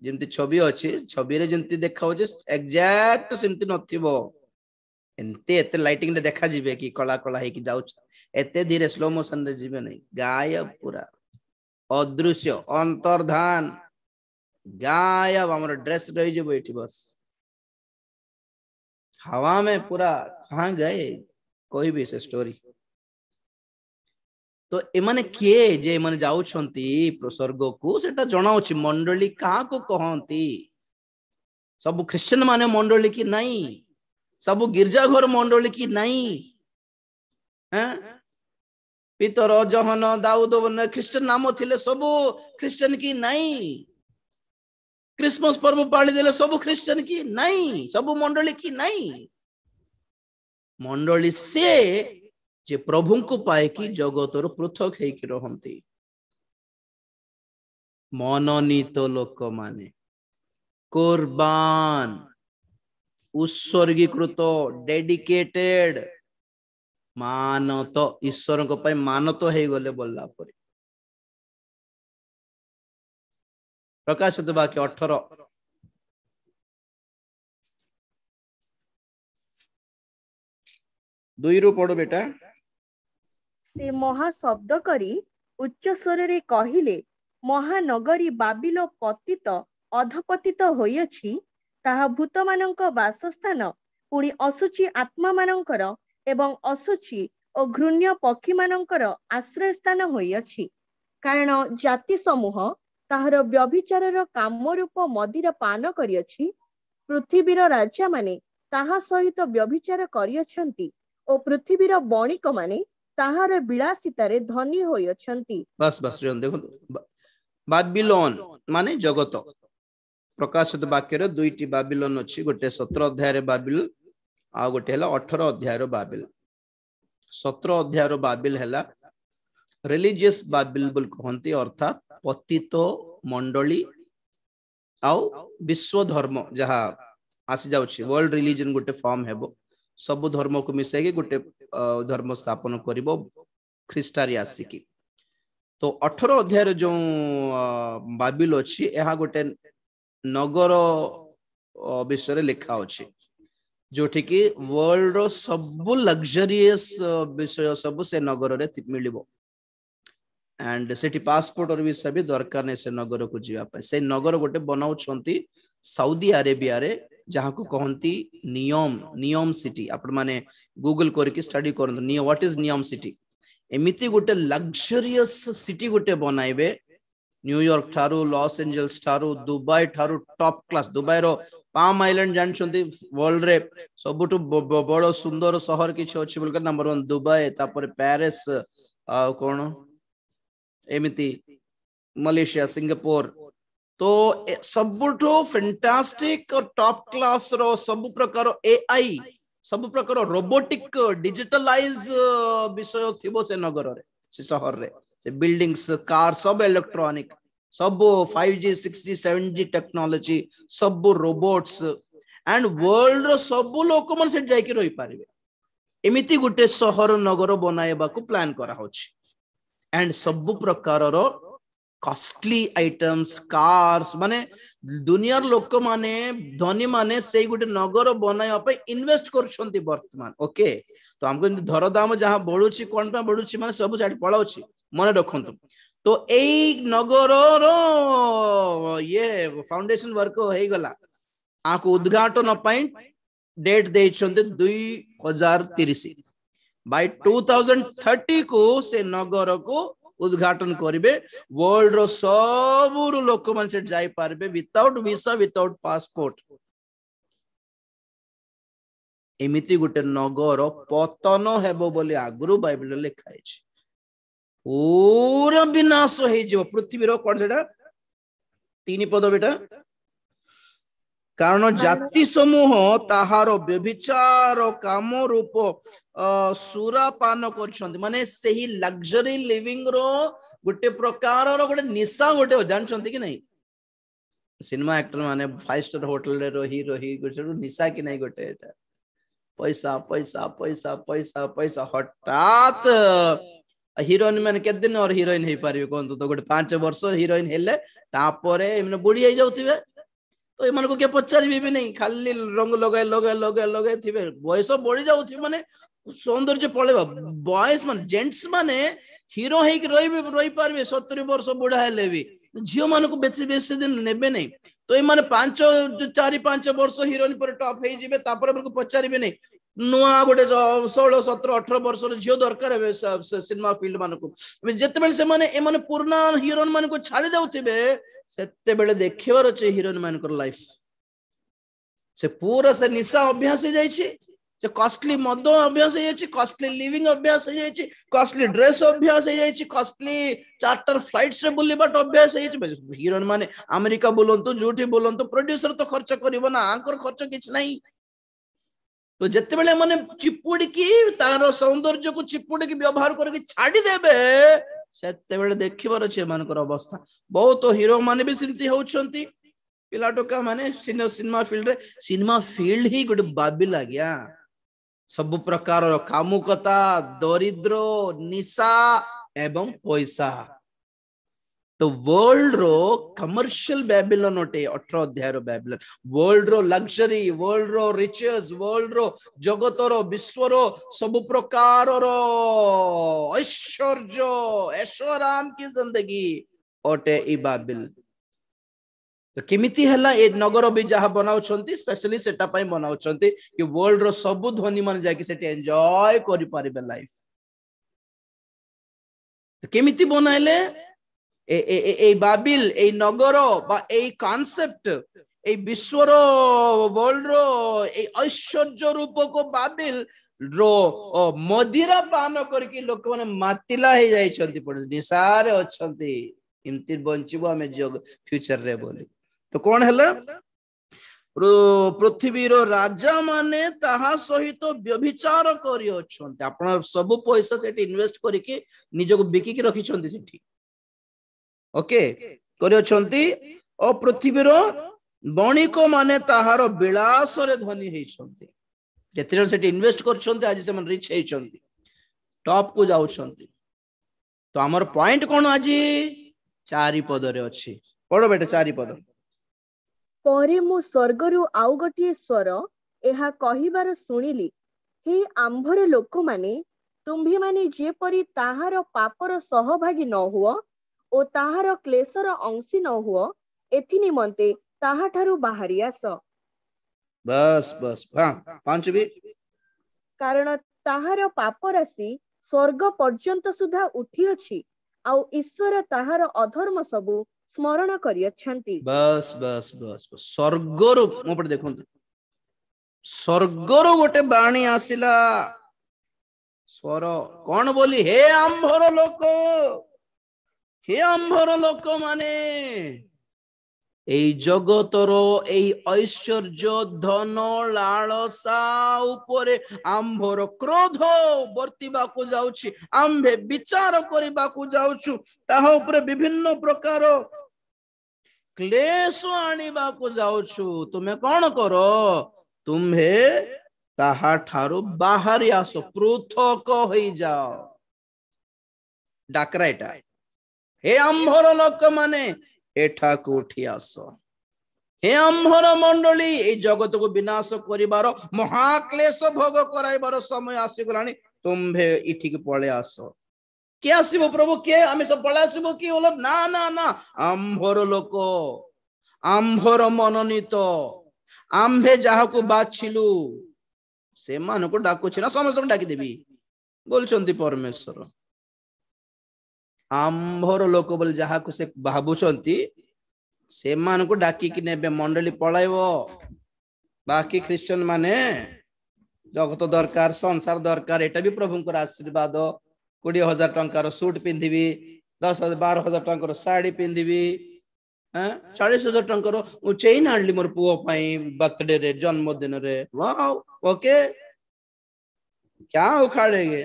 जिमति छवि अछि छवि रे जिमति देखा होछि एग्जैक्ट सिमति नथिबो एते एते लाइटिंग रे देखा जिवे कि कला कला हे कि जाउ एते धीरे स्लो मोशन रे जिवे नहीं गायब पूरा अदृश्य अंतर्धान गायब हमर ड्रेस रही जे बैठी बस हवा में पूरा कहां गए कोई भी से स्टोरी तो एमाने किए जे माने जाउछंती स्वर्ग को सेटा जणाउछि मंडली कहा को कहंती सब क्रिश्चियन माने मंडली की नहीं सब गिरजा घर मंडली की नहीं हैं पीतर जहन दाऊद क्रिश्चियन नाम थिले सब क्रिश्चियन की नहीं क्रिसमस पर्व पाली देले सब क्रिश्चियन की नहीं सब मंडली की नहीं मंडली से जे प्रभु को पाए कि जगतर पृथक है कि रहंती मनोनीत लोक माने कुर्बान उत्सर्गीकृत डेडिकेटेड मानत ईश्वर को पाए मानत है गले बोलला परे प्रकाशित वाक्य 18 2 रु पढ़ो बेटा से महा शब्द करी उच्च स्वर रे कहिले महानगरी बाबिलो पतित अधपतित होइछि ताहा भूत मानक वासस्थान पुणी असुचि आत्मा मानकर एवं असुचि और घृण्य पक्षी मानकर आश्रय स्थान होइछि कारण जाति समूह ताहार व्यभिचारर काम रूप मदिरा पान करियछि पृथ्वीर राजा माने ताहा सहित व्यभिचार करियछंती और पृथ्वीर बणिक माने ताहार विलासितारे धनी होइछंती बस बस देखो बाबिलोन माने जगत प्रकाशित वाक्य रे दुईटी बाबिलोन अछि गोटे 17 अध्याय रे बाबिल आ गोटे हला 18 अध्याय रो बाबिल 17 अध्याय रो बाबिल हला रिलीजियस बाबिल बोल कहंती अर्थात पतित मंडली आउ विश्व धर्म जहा आसी जाउछि वर्ल्ड रिलीजन गोटे फॉर्म हेबो सब धर्म को मिसाई के गोटे धर्म स्थापन करिवो ख्रीष्टारी आसिकी तो 18 अध्याय जो बाबिल अछि एहा गोटे नगर विषय लिखा अछि जोठी कि वर्ल्ड रो सब लग्जरियस विषय सब से नगर रे मिलिबो एंड सेठी पासपोर्ट और विसा भी दरकार नै से नगर को जीवा पाए से नगर गोटे बनाउ छंती सऊदी अरेबिया रे जहां को कहंती नियम सिटी आपण माने गूगल करके स्टडी करन नियम व्हाट इज नियम सिटी एमिति गोटे लग्जरियस सिटी गोटे बनाइबे न्यूयॉर्क ठारू लॉस एंजल्स ठारू दुबई ठारू टॉप क्लास दुबई रो पाम आइलैंड जानछंती वर्ल्ड रे सबुटु बड़ सुंदर शहर किछ अछि बोलकर नंबर 1 दुबई तापर पेरिस आ कोन एमिति मलेशिया सिंगापुर तो सबुठो फैंटास्टिक और टॉप क्लास रो सब प्रकार एआई सब प्रकार रोबोटिक डिजिटलाइज विषय थिबो से नगर रे से शहर रे से बिल्डिंग्स कार सब इलेक्ट्रॉनिक सब 5G 6G 7G टेक्नोलॉजी सब रोबोट्स एंड वर्ल्ड रो सब लोक मन से जाई के रही पारिबे एमिति गुटे शहर नगर बनाएबा को प्लान करा होछि एंड सब प्रकार रो कॉस्टली आइटम्स कार्स माने दुनिया लोक माने धनी माने से गोटे नगर बनाया इन्वेस्ट कर वर्तमान ओके तो हमको धर दाम जहाँ बढ़ुची कौन बढ़ुची माने सब साइड पलाउची मन रखु तो यही नगर ये फाउंडेशन वर्क हो गला आपको उद्घाटन डेट दे 2030 बाय 2030 को से नगर को उद्घाटन करेंगे वर्ल्ड रो सब लोक मान से जाई पारबे विदाउट वीसा विदाउट पासपोर्ट एमिति गुटे नगर पतन हेबो बोली आगुरु बाइबल लिखा है पूरा विनाश हो जो पृथ्वी रो कोन सेटा तीन पद बेटा कारण जाति समूह ताहार व्यभिचार काम रूप सुरापान कर माने सही लग्जरी लिविंग रो गोटे प्रकार रो गोटे निशा गोटे जानछंती कि नहीं सिनेमा एक्टर माने 5 स्टार होटल रे रही रही गोटे निशा कि नहीं गोटे एटा पैसा पैसा पैसा पैसा पैसा हठात हीरोइन मैंने के दिन और हीरोइन हे पारिबे कोन तो गोटे 5 वर्ष हीरोइन हेले तापरे एमने बुढ़ी आइ जाउथिबे तो एमान को के पचारि भी नहीं खाली रंग लगाए लगाए लगाए लगाए थिबे बयस बढ़ी जाउथि माने सौंदर्य पळेबा बॉयज मान जेंट्स माने हीरो हे कि रही पारबे 70 वर्ष बुढ़ा हेले भी झियो मान को बेसी दिन नेबे नहीं तो ए माने 4-5 वर्ष हीरोइन पर टॉप हे जिबे तापर हमको पचारिबे नहीं नुआ गोटे 16, 17, 18 वर्ष झील दरकार है सिनेमा फील्ड मान को जिते से माने ए माने पुराना हीरोइन मान को छाड़ी जाउथिबे सेते बेले देखिबार अछि हीरोइन मान को लाइफ से पूरा से निशा अभ्यास हो जाई छी से कॉस्टली मद अभ्यास हो जाई छी कॉस्टली लिविंग अभ्यास हो जाई छी कॉस्टली ड्रेस अभ्यास हो जाई छी कॉस्टली चार्टर फ्लाइट्स रे बुलिबाट अभ्यास हो जाई छी हीरोइन माने अमेरिका बोलंतु जोठी बोलंतु प्रोड्यूसर तो खर्च करिवो ना आंकर खर्च किछ नहीं तो जिते बेले माने चिपुड़ी की तार सौंदर्य को चिपुड़ी की व्यवहार करके छाड़ी देबे सेते बेले देखिबार अछि मानकर अवस्था बहुत हीरो माने भी सिंती होउछंती पिला टोका माने सिनेमा फील्ड ही गोटे बाबी लाग्या सब प्रकार कामुकता दरिद्र निशा एवं पैसा तो वर्ल्ड रो कमर्शियल बेबीलोन ओटे 18 अध्याय रो बेबीलोन वर्ल्ड रो लग्जरी वर्ल्ड रो रिचेस वर्ल्ड रो जगत रो विश्व रो सब प्रकार रो ऐश्वर्य ऐश्वराम की जिंदगी ओटे ई बाबिल तो किमिति हला ए नगर भी जहा बनाउछंती स्पेशली सेटा पई बनाउछंती कि वर्ल्ड रो सब धनी मन जाके सेटे एन्जॉय करि पारिबे लाइफ तो किमिति बनाइले ए बाबिल ए नगर बा ए कॉन्सेप्ट ए विश्वर वर्ल्ड रो ए ऐश्वर्य रूप को बाबिल रो मदिरा पान करके लोक माने मातिला हे जाई छंती पड़ निसारे अछंती इमति बंचिबो हमें जग फ्यूचर रे बोली तो कौन हला पृथ्वी रो राजा माने ताहा सहित व्यभिचार करि अछंती आपण सब पैसा सेठी इन्वेस्ट करके निजो को बिकी के रखी छंती सेठी ओके करि अछंती ओ पृथ्वी रो बणिक माने ताहार विलास रे धनी हे छंती जेते सेठी इन्वेस्ट कर छंती आज से मन रिच हे छंती टॉप को जाउ छंती तो हमर पॉइंट कोन आज 4 पद रे अछि पढो बेटा 4 पद परे मु स्वर्गरु आउ गोटिए स्वर एहा कहिबार सुनिली हे आंभर लोक माने तुम्ही माने जे परी ताहार पापर सहभागी न हुओ ओ ताहार क्लेशर अंशी न हुओ एथि निमंते ताहा ठारू बाहरी आस बस बस हां 5 भी कारण ताहार पाप राशि स्वर्ग पर्यंत सुधा उठी अछि आउ ईश्वर ताहार अधर्म सबु स्मरण करि अछंती बस बस बस बस स्वर्गर मो पटे देखंतु स्वर्गर गोटे बाणी आसिला स्वर कौन बोली हे आंभर लोक माने এই জগতর এই ঐশ্বর্য ধন লালসা উপরে আম্ভর ক্রোধ বর্তিবাকু যাଉଛି আম্ভে বিচার করিবাকু যাଉଛୁ তাহা উপরে বিভিন্ন প্রকার ক্লেশ আনিবাকু যাଉଛୁ তুমি কোন কর তুমি তাহা ঠারু বাহারি আস পৃথক হই যাও ডাকরা এটা हे आंभर लोक माने एठा को उठी आस हे आंभर मंडली ए जगत को विनाश करिबार महाक्लेश भोग कराइबार समय आसी गलानी तुम्भे इठिक पळे आस के आसीबो प्रभु के आमे सब पळे आसीबो कि बोलो ना ना ना आंभर लोक आंभर मननीत आंभे जहा को बाछिलु से मान को डाकुछि ना समस्त को डाकी देबी बोलछंती परमेश्वर आंभर लोक बोल जहा को से भाबुछंती से मान को डाकी कि नेबे मंडली पळाइबो बाकी क्रिश्चियन माने जगत दरकार संसार दरकार एटा भी प्रभुंकर आशीर्वाद 20,000 टंकार सूट पिंधिबी 10,000 12,000 टंकार साड़ी पिंधिबी 40,000 टंकार चेन आनली मोर पुओ पई बर्थडे रे जन्मदिन रे वाओ ओके क्या उखाड़ेगे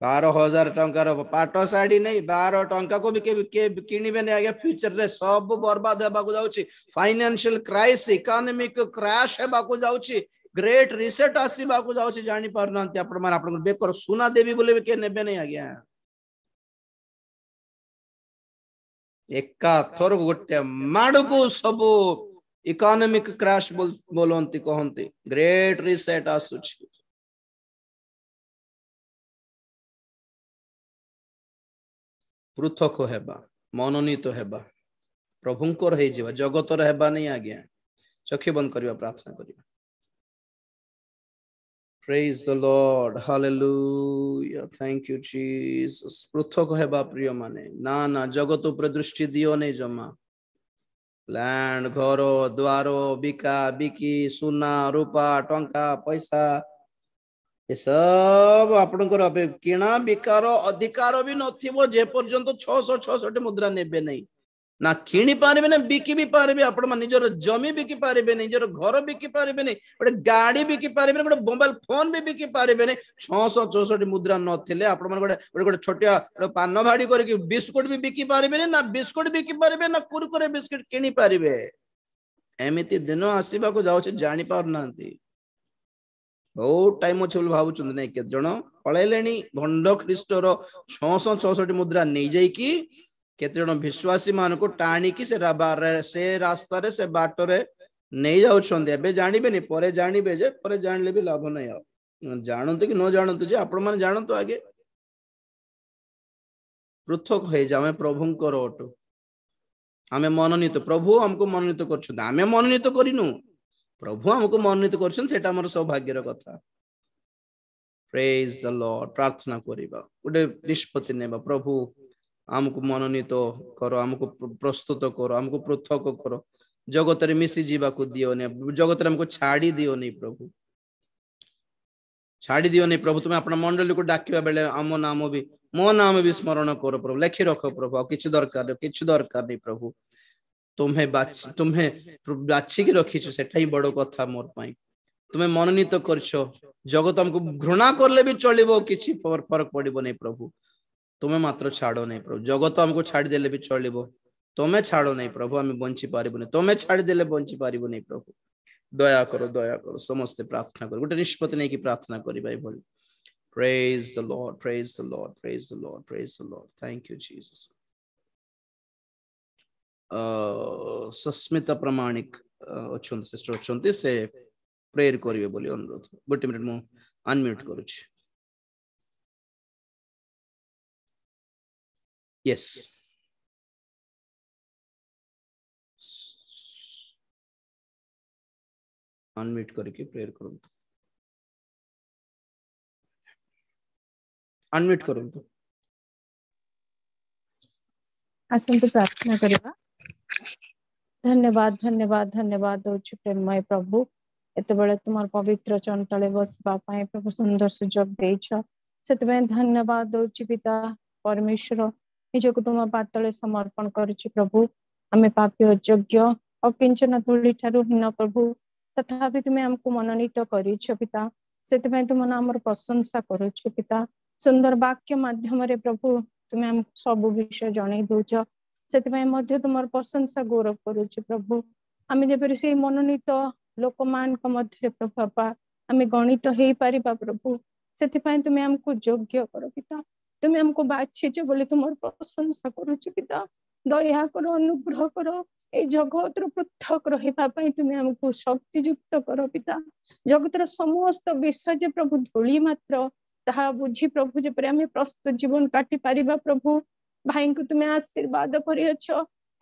12,000 टंकार पाट साड़ी नहीं 12 टंका को भी किनिबे नहीं आगे फ्यूचर रे सब बर्बाद हेबा को जाउची फाइनेंशियल क्राइसिस इकोनॉमिक क्रैश हेबा को जाउची ग्रेट रिसेट आसीबा को जाउची जानि पारनांती आपण मान आपण बेकर सुना देबी बोले के नेबे नहीं आज्ञा एका थोर गोटे माड को सब इकोनॉमिक क्रैश बोलंती कहंती ग्रेट रिसेट आसुची पृथक हेबा मनोनीत हेबा प्रभुंकर हे जीवा जगतर हेबा नहीं आज्ञा चक्षु बंद करिवा प्रार्थना करिवा Praise the Lord. Hallelujah. Thank you, Jesus. पृथक हेबा प्रिय माने ना ना जगत उपर दृष्टि दियो नहीं जमा लैंड घर द्वार बिका बिकी सुना रूपा टंका पैसा ये सब आपनकर किणा बिकार अधिकार भी नथिबो जे पर्यंत 666 मुद्रा नेबे नहीं ना किणी पारिबे ना बिकी भी पारिबे आपण मान निजर जमी बिकी पारिबे नहीं निजर घर बिकी पारिबे नहीं गोटे गाड़ी बिकी पारिबे नहीं गोटे मोबाइल फोन भी बिकी पारिबे नहीं 664 मुद्रा नथिले आपण मान गोटे गोटे छोटिया पान भाड़ी करके बिस्कुट भी बिकी पारिबे नहीं ना बिस्कुट बिकी पारिबे ना कुरकुरे बिस्कुट किणी पारिबे एमिति दिन आसीबा को जाउछ जानि पार नांती बहुत टाइम अच्छे भावुं नहीं के जन पलैले भंड ख्रीष्टर 666 मुद्रा नहीं जाइकी केते जन विश्वासी मान को टाणिकी से रास्ता रे से बाट रे नहीं जाउछंदे एबे जानिबे नहीं परे जानिबे जे परे जानले भी लाभ नहीं आ जानंतु कि न जानंतु जे आपण माने जानंतु आगे पृथक हे जामे प्रभुंकर ओटो आमे मनोनीत प्रभु हमको मनोनीत करछन आमे मनोनीत करिनु प्रभु हमको मनोनीत करछन सेटा हमर सौभाग्यर कथा प्रेज द लॉर्ड प्रार्थना करिबा उडे निष्पत्ति नेबा प्रभु हमको मनोनीत करो हमको प्रस्तुत करो हमको पृथक करो जगत रे मिसी जीवा को दियो ने जगत रे हमको छाड़ी दियो नहीं प्रभु छाड़ी दियो नहीं प्रभु तुम्हें अपना मंडली को डाकिबा बेले आम नाम भी मो नाम भी स्मरण करो प्रभु लेखि रखो प्रभु किछ दरकार नहीं प्रभु तुम्हें बाछी की रखी सेटा ही बड़ कथा मोर पाई तुम्हें मनोनीत करछ जगत हमको घृणा करले भी चलिबो किछि फरक पड़िबो नहीं प्रभु तुम्हें मात्र छाड़ो नहीं प्रभु जगत हमको छाड़ी देले भी चलिबो तुम्हें छाड़ो नहीं प्रभु हमें बंची पारिबो नहीं तुम्हें छाड़ी देले बंची पारिबो नहीं प्रभु दया करो समस्त प्रार्थना करो गोटे निष्पत्ति नहीं कि प्रार्थना करिबा ए भली praise the lord praise the lord praise the lord praise the lord thank you jesus Sasmita प्रमाणिक अछंती सिस्टर अछंती से प्रेयर करिवे बोली अनुरोध गोटे मिनिट मु अनम्यूट करूछि यस अनम्यूट करके प्रेयर करूँ अनम्यूट करूँ आसंतु प्रार्थना करबा धन्यवाद धन्यवाद धन्यवाद दउछु प्रेममय प्रभु एते बेले तुमार पवित्र चरण तले बसबा पाए प्रभु सुंदर सुजोग देछ सेते में धन्यवाद दउछु पिता परमेश्वर निजको तुम पातले समर्पण करूछु प्रभु आमे पापी अयोग्य अकिंचन तुली ठारू हिन प्रभु तथापि तुम्हें हमको मनोनीत करिछ पिता सेते में तुम नामर प्रशंसा करूछु पिता सुंदर वाक्य माध्यम रे प्रभु तुम्हें हम सब विषय जणै दउछ सेते में मध्य तुमार प्रशंसा गौरव करूछु प्रभु आमे जेपरि से मनोनीत लोक मान को मध्य प्रभु आपा आमे गणित हेई परिबा प्रभु सेते पय तुम्हें हमको योग्य करो पिता तुम्हें हमको बाछिच बोले तुम प्रशंसा करुछु पिता दया करो अनुग्रह करो ए जगत पृथक रहा तुम्हें हमको शक्तियुक्त कर पिता जगतर समस्त विषय जे प्रभु धूली मात्र ताहा बुझी प्रभु जेपरि आमे प्रस्तुत जीवन काटी पारिबा प्रभु भाई को तुम्हें आशीर्वाद करियछ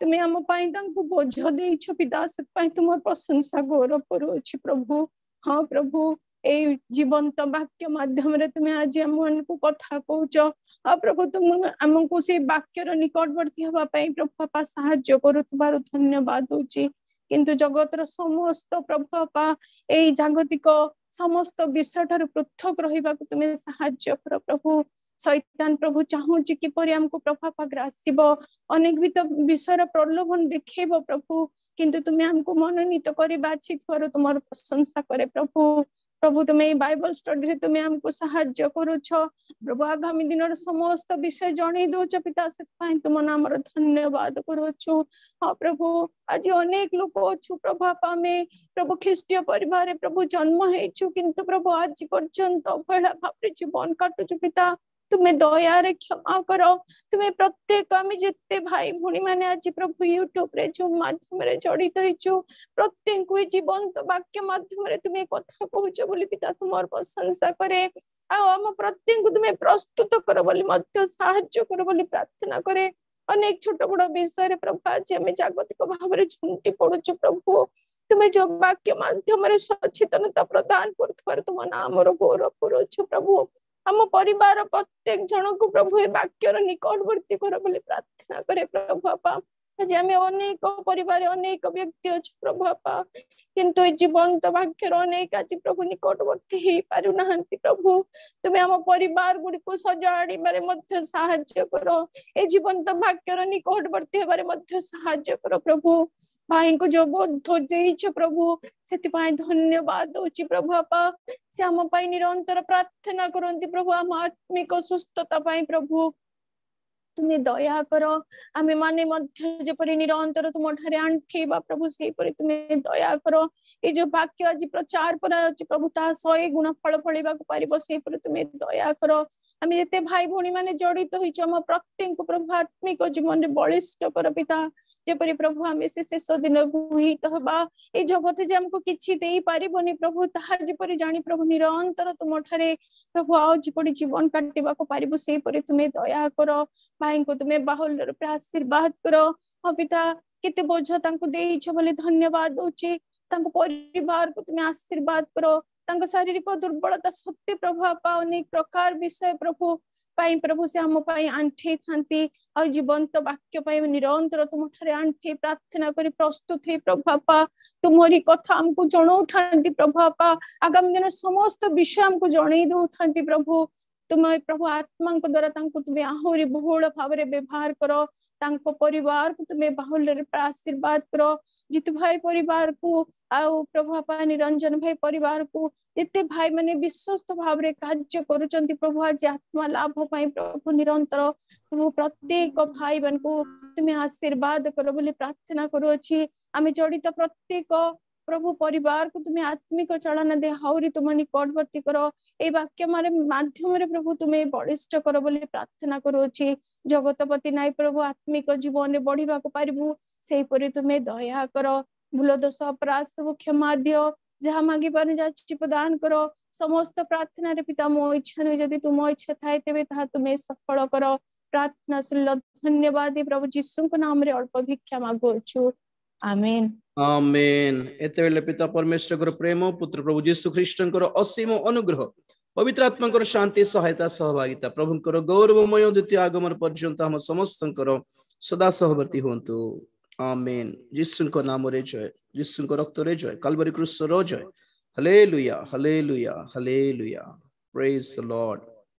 तुम्हें आम पाई तांको बोझ देइछ पिता से पाई तुम प्रशंसा गौरव करूछि प्रभु हाँ प्रभु ए जीवंत वाक्य माध्यम रे तुम्हें आज हमको कथा कहूच आ प्रभु तुम हमको से वाक्यर निकटवर्ती हवा पाई प्रभु बापा साहाय्य करुथबार धन्यवाद होची किंतु जगतर समस्त प्रभु बापा ए जागतिक समस्त विषय ठार पृथक रहिबा तुम्हें साहाय्य कर प्रभु शैतान प्रभु चाहूची किपरि हमको प्रभु पाखरे आसीबो अनेक भी तो विषय प्रलोभन देखेबो प्रभु किंतु तुम्हें हमको मनोनीत करी बाछि थरो तुमर प्रशंसा करे प्रभु प्रभु तुम्हें बाइबल स्टडी रे तुम्हें हमको साहाय्य करूछ प्रभु आगामी दिन समस्त विषय जणै दोछ पिता से पाई तुम नाम धन्यवाद करूछु हाँ प्रभु आज अनेक लोक अछु प्रभु आपा में प्रभु ख्रीष्टीय परिवार रे प्रभु जन्म हेछु किंतु प्रभु आज पर्यंत अवहेला भाव जीवन काटुछु पिता तुम्हें दया रे क्षमा करो तुम्हें प्रत्येक आम जिते भाई भूणी मैंने आज प्रभु यूट्यूब रे जो माध्यम रे जड़ित होइछु प्रत्येक को जीवंत वाक्य माध्यम रे तुम्हें कथा कहूछ बोली पिता तुमर प्रशंसा करे आम प्रत्येक को तुम्हें प्रस्तुत कर बोली मध्य साहाय्य कर बोली प्रार्थना करे अनेक छोट बड़ विषय रे प्रभु आज आम जागतिक भाव रे झुंटी पड़ुछु प्रभु तुम्हें जो वाक्य माध्यम रे सचेतनता प्रदान करथवार तुम नाम रो गौरव करूछु प्रभु हम परिवार प्रत्येक जन को प्रभु ए वाक्यर निकटवर्ती कर बोली प्रार्थना करे प्रभु बापा आज आम अनेक परिवार अनेक व्यक्ति अच्छे प्रभु बापा किंतु जीवंत वाक्यर अनेक आज प्रभु निकटवर्ती हो पारु नाहंती प्रभु तुम्हें हम परिवार गुड़ी को सजाड़बारे मध्य साहाय्य कर ए जीवंत वाक्यर निकटवर्ती होबारे मध्य साहाय्य कर प्रभु भाई को जो बोध देइछ प्रभु से धन्यवाद दउछि प्रभु बापा से आम पाई निरंतर प्रार्थना करंती प्रभु आम आत्मिक सुस्थता पाई प्रभु तुम्हें दया करो आमे माने मध्य जेपरि निरंतर तुम ठारे आंठेबा प्रभु सेही परि तुम्हें दया करो ए जो वाक्य आज प्रचार करा अछि प्रभु ता 100 गुण फल फळिबा को पारिबो सेही परि तुम्हें दया करो आमे जेते भाई भौणी माने जड़ित होइछ हम प्रत्येक को प्रभु आत्मिक जीवन रे बलिष्ठ कर पिता जेपरि प्रभु आमे से शेष दिन गुहित हबा ए जगत जे हमको किछि देई पारिबोनी प्रभु ताहा जेपरि जानी प्रभु निरंतर तुम ठारे प्रभु आओ जेपरि जीवन काटिबा को पारिबो सेही परि तुम्हें दया करो भाई को तुम्हें बाहुल्य रूपे आशीर्वाद करो हाँ पिता केते बोझ तांको देइछ बोले धन्यवाद दउछि तांको परिवार को तुम्हें आशीर्वाद करो तांको शारीरिक दुर्बलता सत्य प्रभु आपा अनेक प्रकार विषय प्रभु पाई प्रभु से हम पाई आंठे थांती और जीवंत वाक्य पाई निरंतर तुम ठारे आंठे प्रार्थना करी प्रस्तुत है प्रभु आपा तुम्हारी कथा हमको जणौ थांती प्रभु आपा आगामी दिन समस्त विषय हमको जणै दउ थांती प्रभु तुम्हें प्रभु आत्मा को द्वारा तुम्हें आहरी बहुल भाव में व्यवहार करो तांको परिवार को तुम्हें बाहुल्य आशीर्वाद करो जितु भाई परिवार को आउ प्रभु आपा निरंजन भाई परिवार को जिते भाई माने विश्वस्त भाव में कार्य करुचंती प्रभु आज आत्मा लाभ पाई प्रभु निरंतर प्रभु प्रत्येक भाई मान को तुम्हें आशीर्वाद करो बोली प्रार्थना करूछि आमे जड़ित प्रत्येक प्रभु परिवार को तुम्हें आत्मिक चलना दे हाउरी तुम निकटवर्ती करो ए वाक्य मारे माध्यम रे प्रभु तुम्हें बलिष्ठ करो बोली प्रार्थना करूछि जगतपति नाई प्रभु आत्मिक जीवन रे बढ़िबा को पारिबु सेही परि तुम्हें दया करो भूल दोष अपराध सब क्षमा दियो जहाँ मांगी पारे जाछि प्रदान करो समस्त प्रार्थना रे पिता मो इच्छा नै जदि तुम इच्छा थाए तेबे ताहा तुम्हें सफल करो प्रार्थना सुन धन्यवाद प्रभु यीशु को नाम रे अल्प भिक्षा मागुछु आमेन आमेन एते बेले पिता परमेश्वर प्रेम पुत्र प्रभु यीशु ख्रीष्टंकर असीम अनुग्रह पवित्र आत्मा शांति सहायता सहभागिता प्रभुंकर गौरवमय द्वितीय आगमन पर्यंत हम समस्तंकर सदा सहवर्ती होंतु आमेन यीशुंक नाम रे जय यीशुंक रक्त रे जय काल्वरी क्रूस रो जय hallelujah hallelujah hallelujah praise the Lord.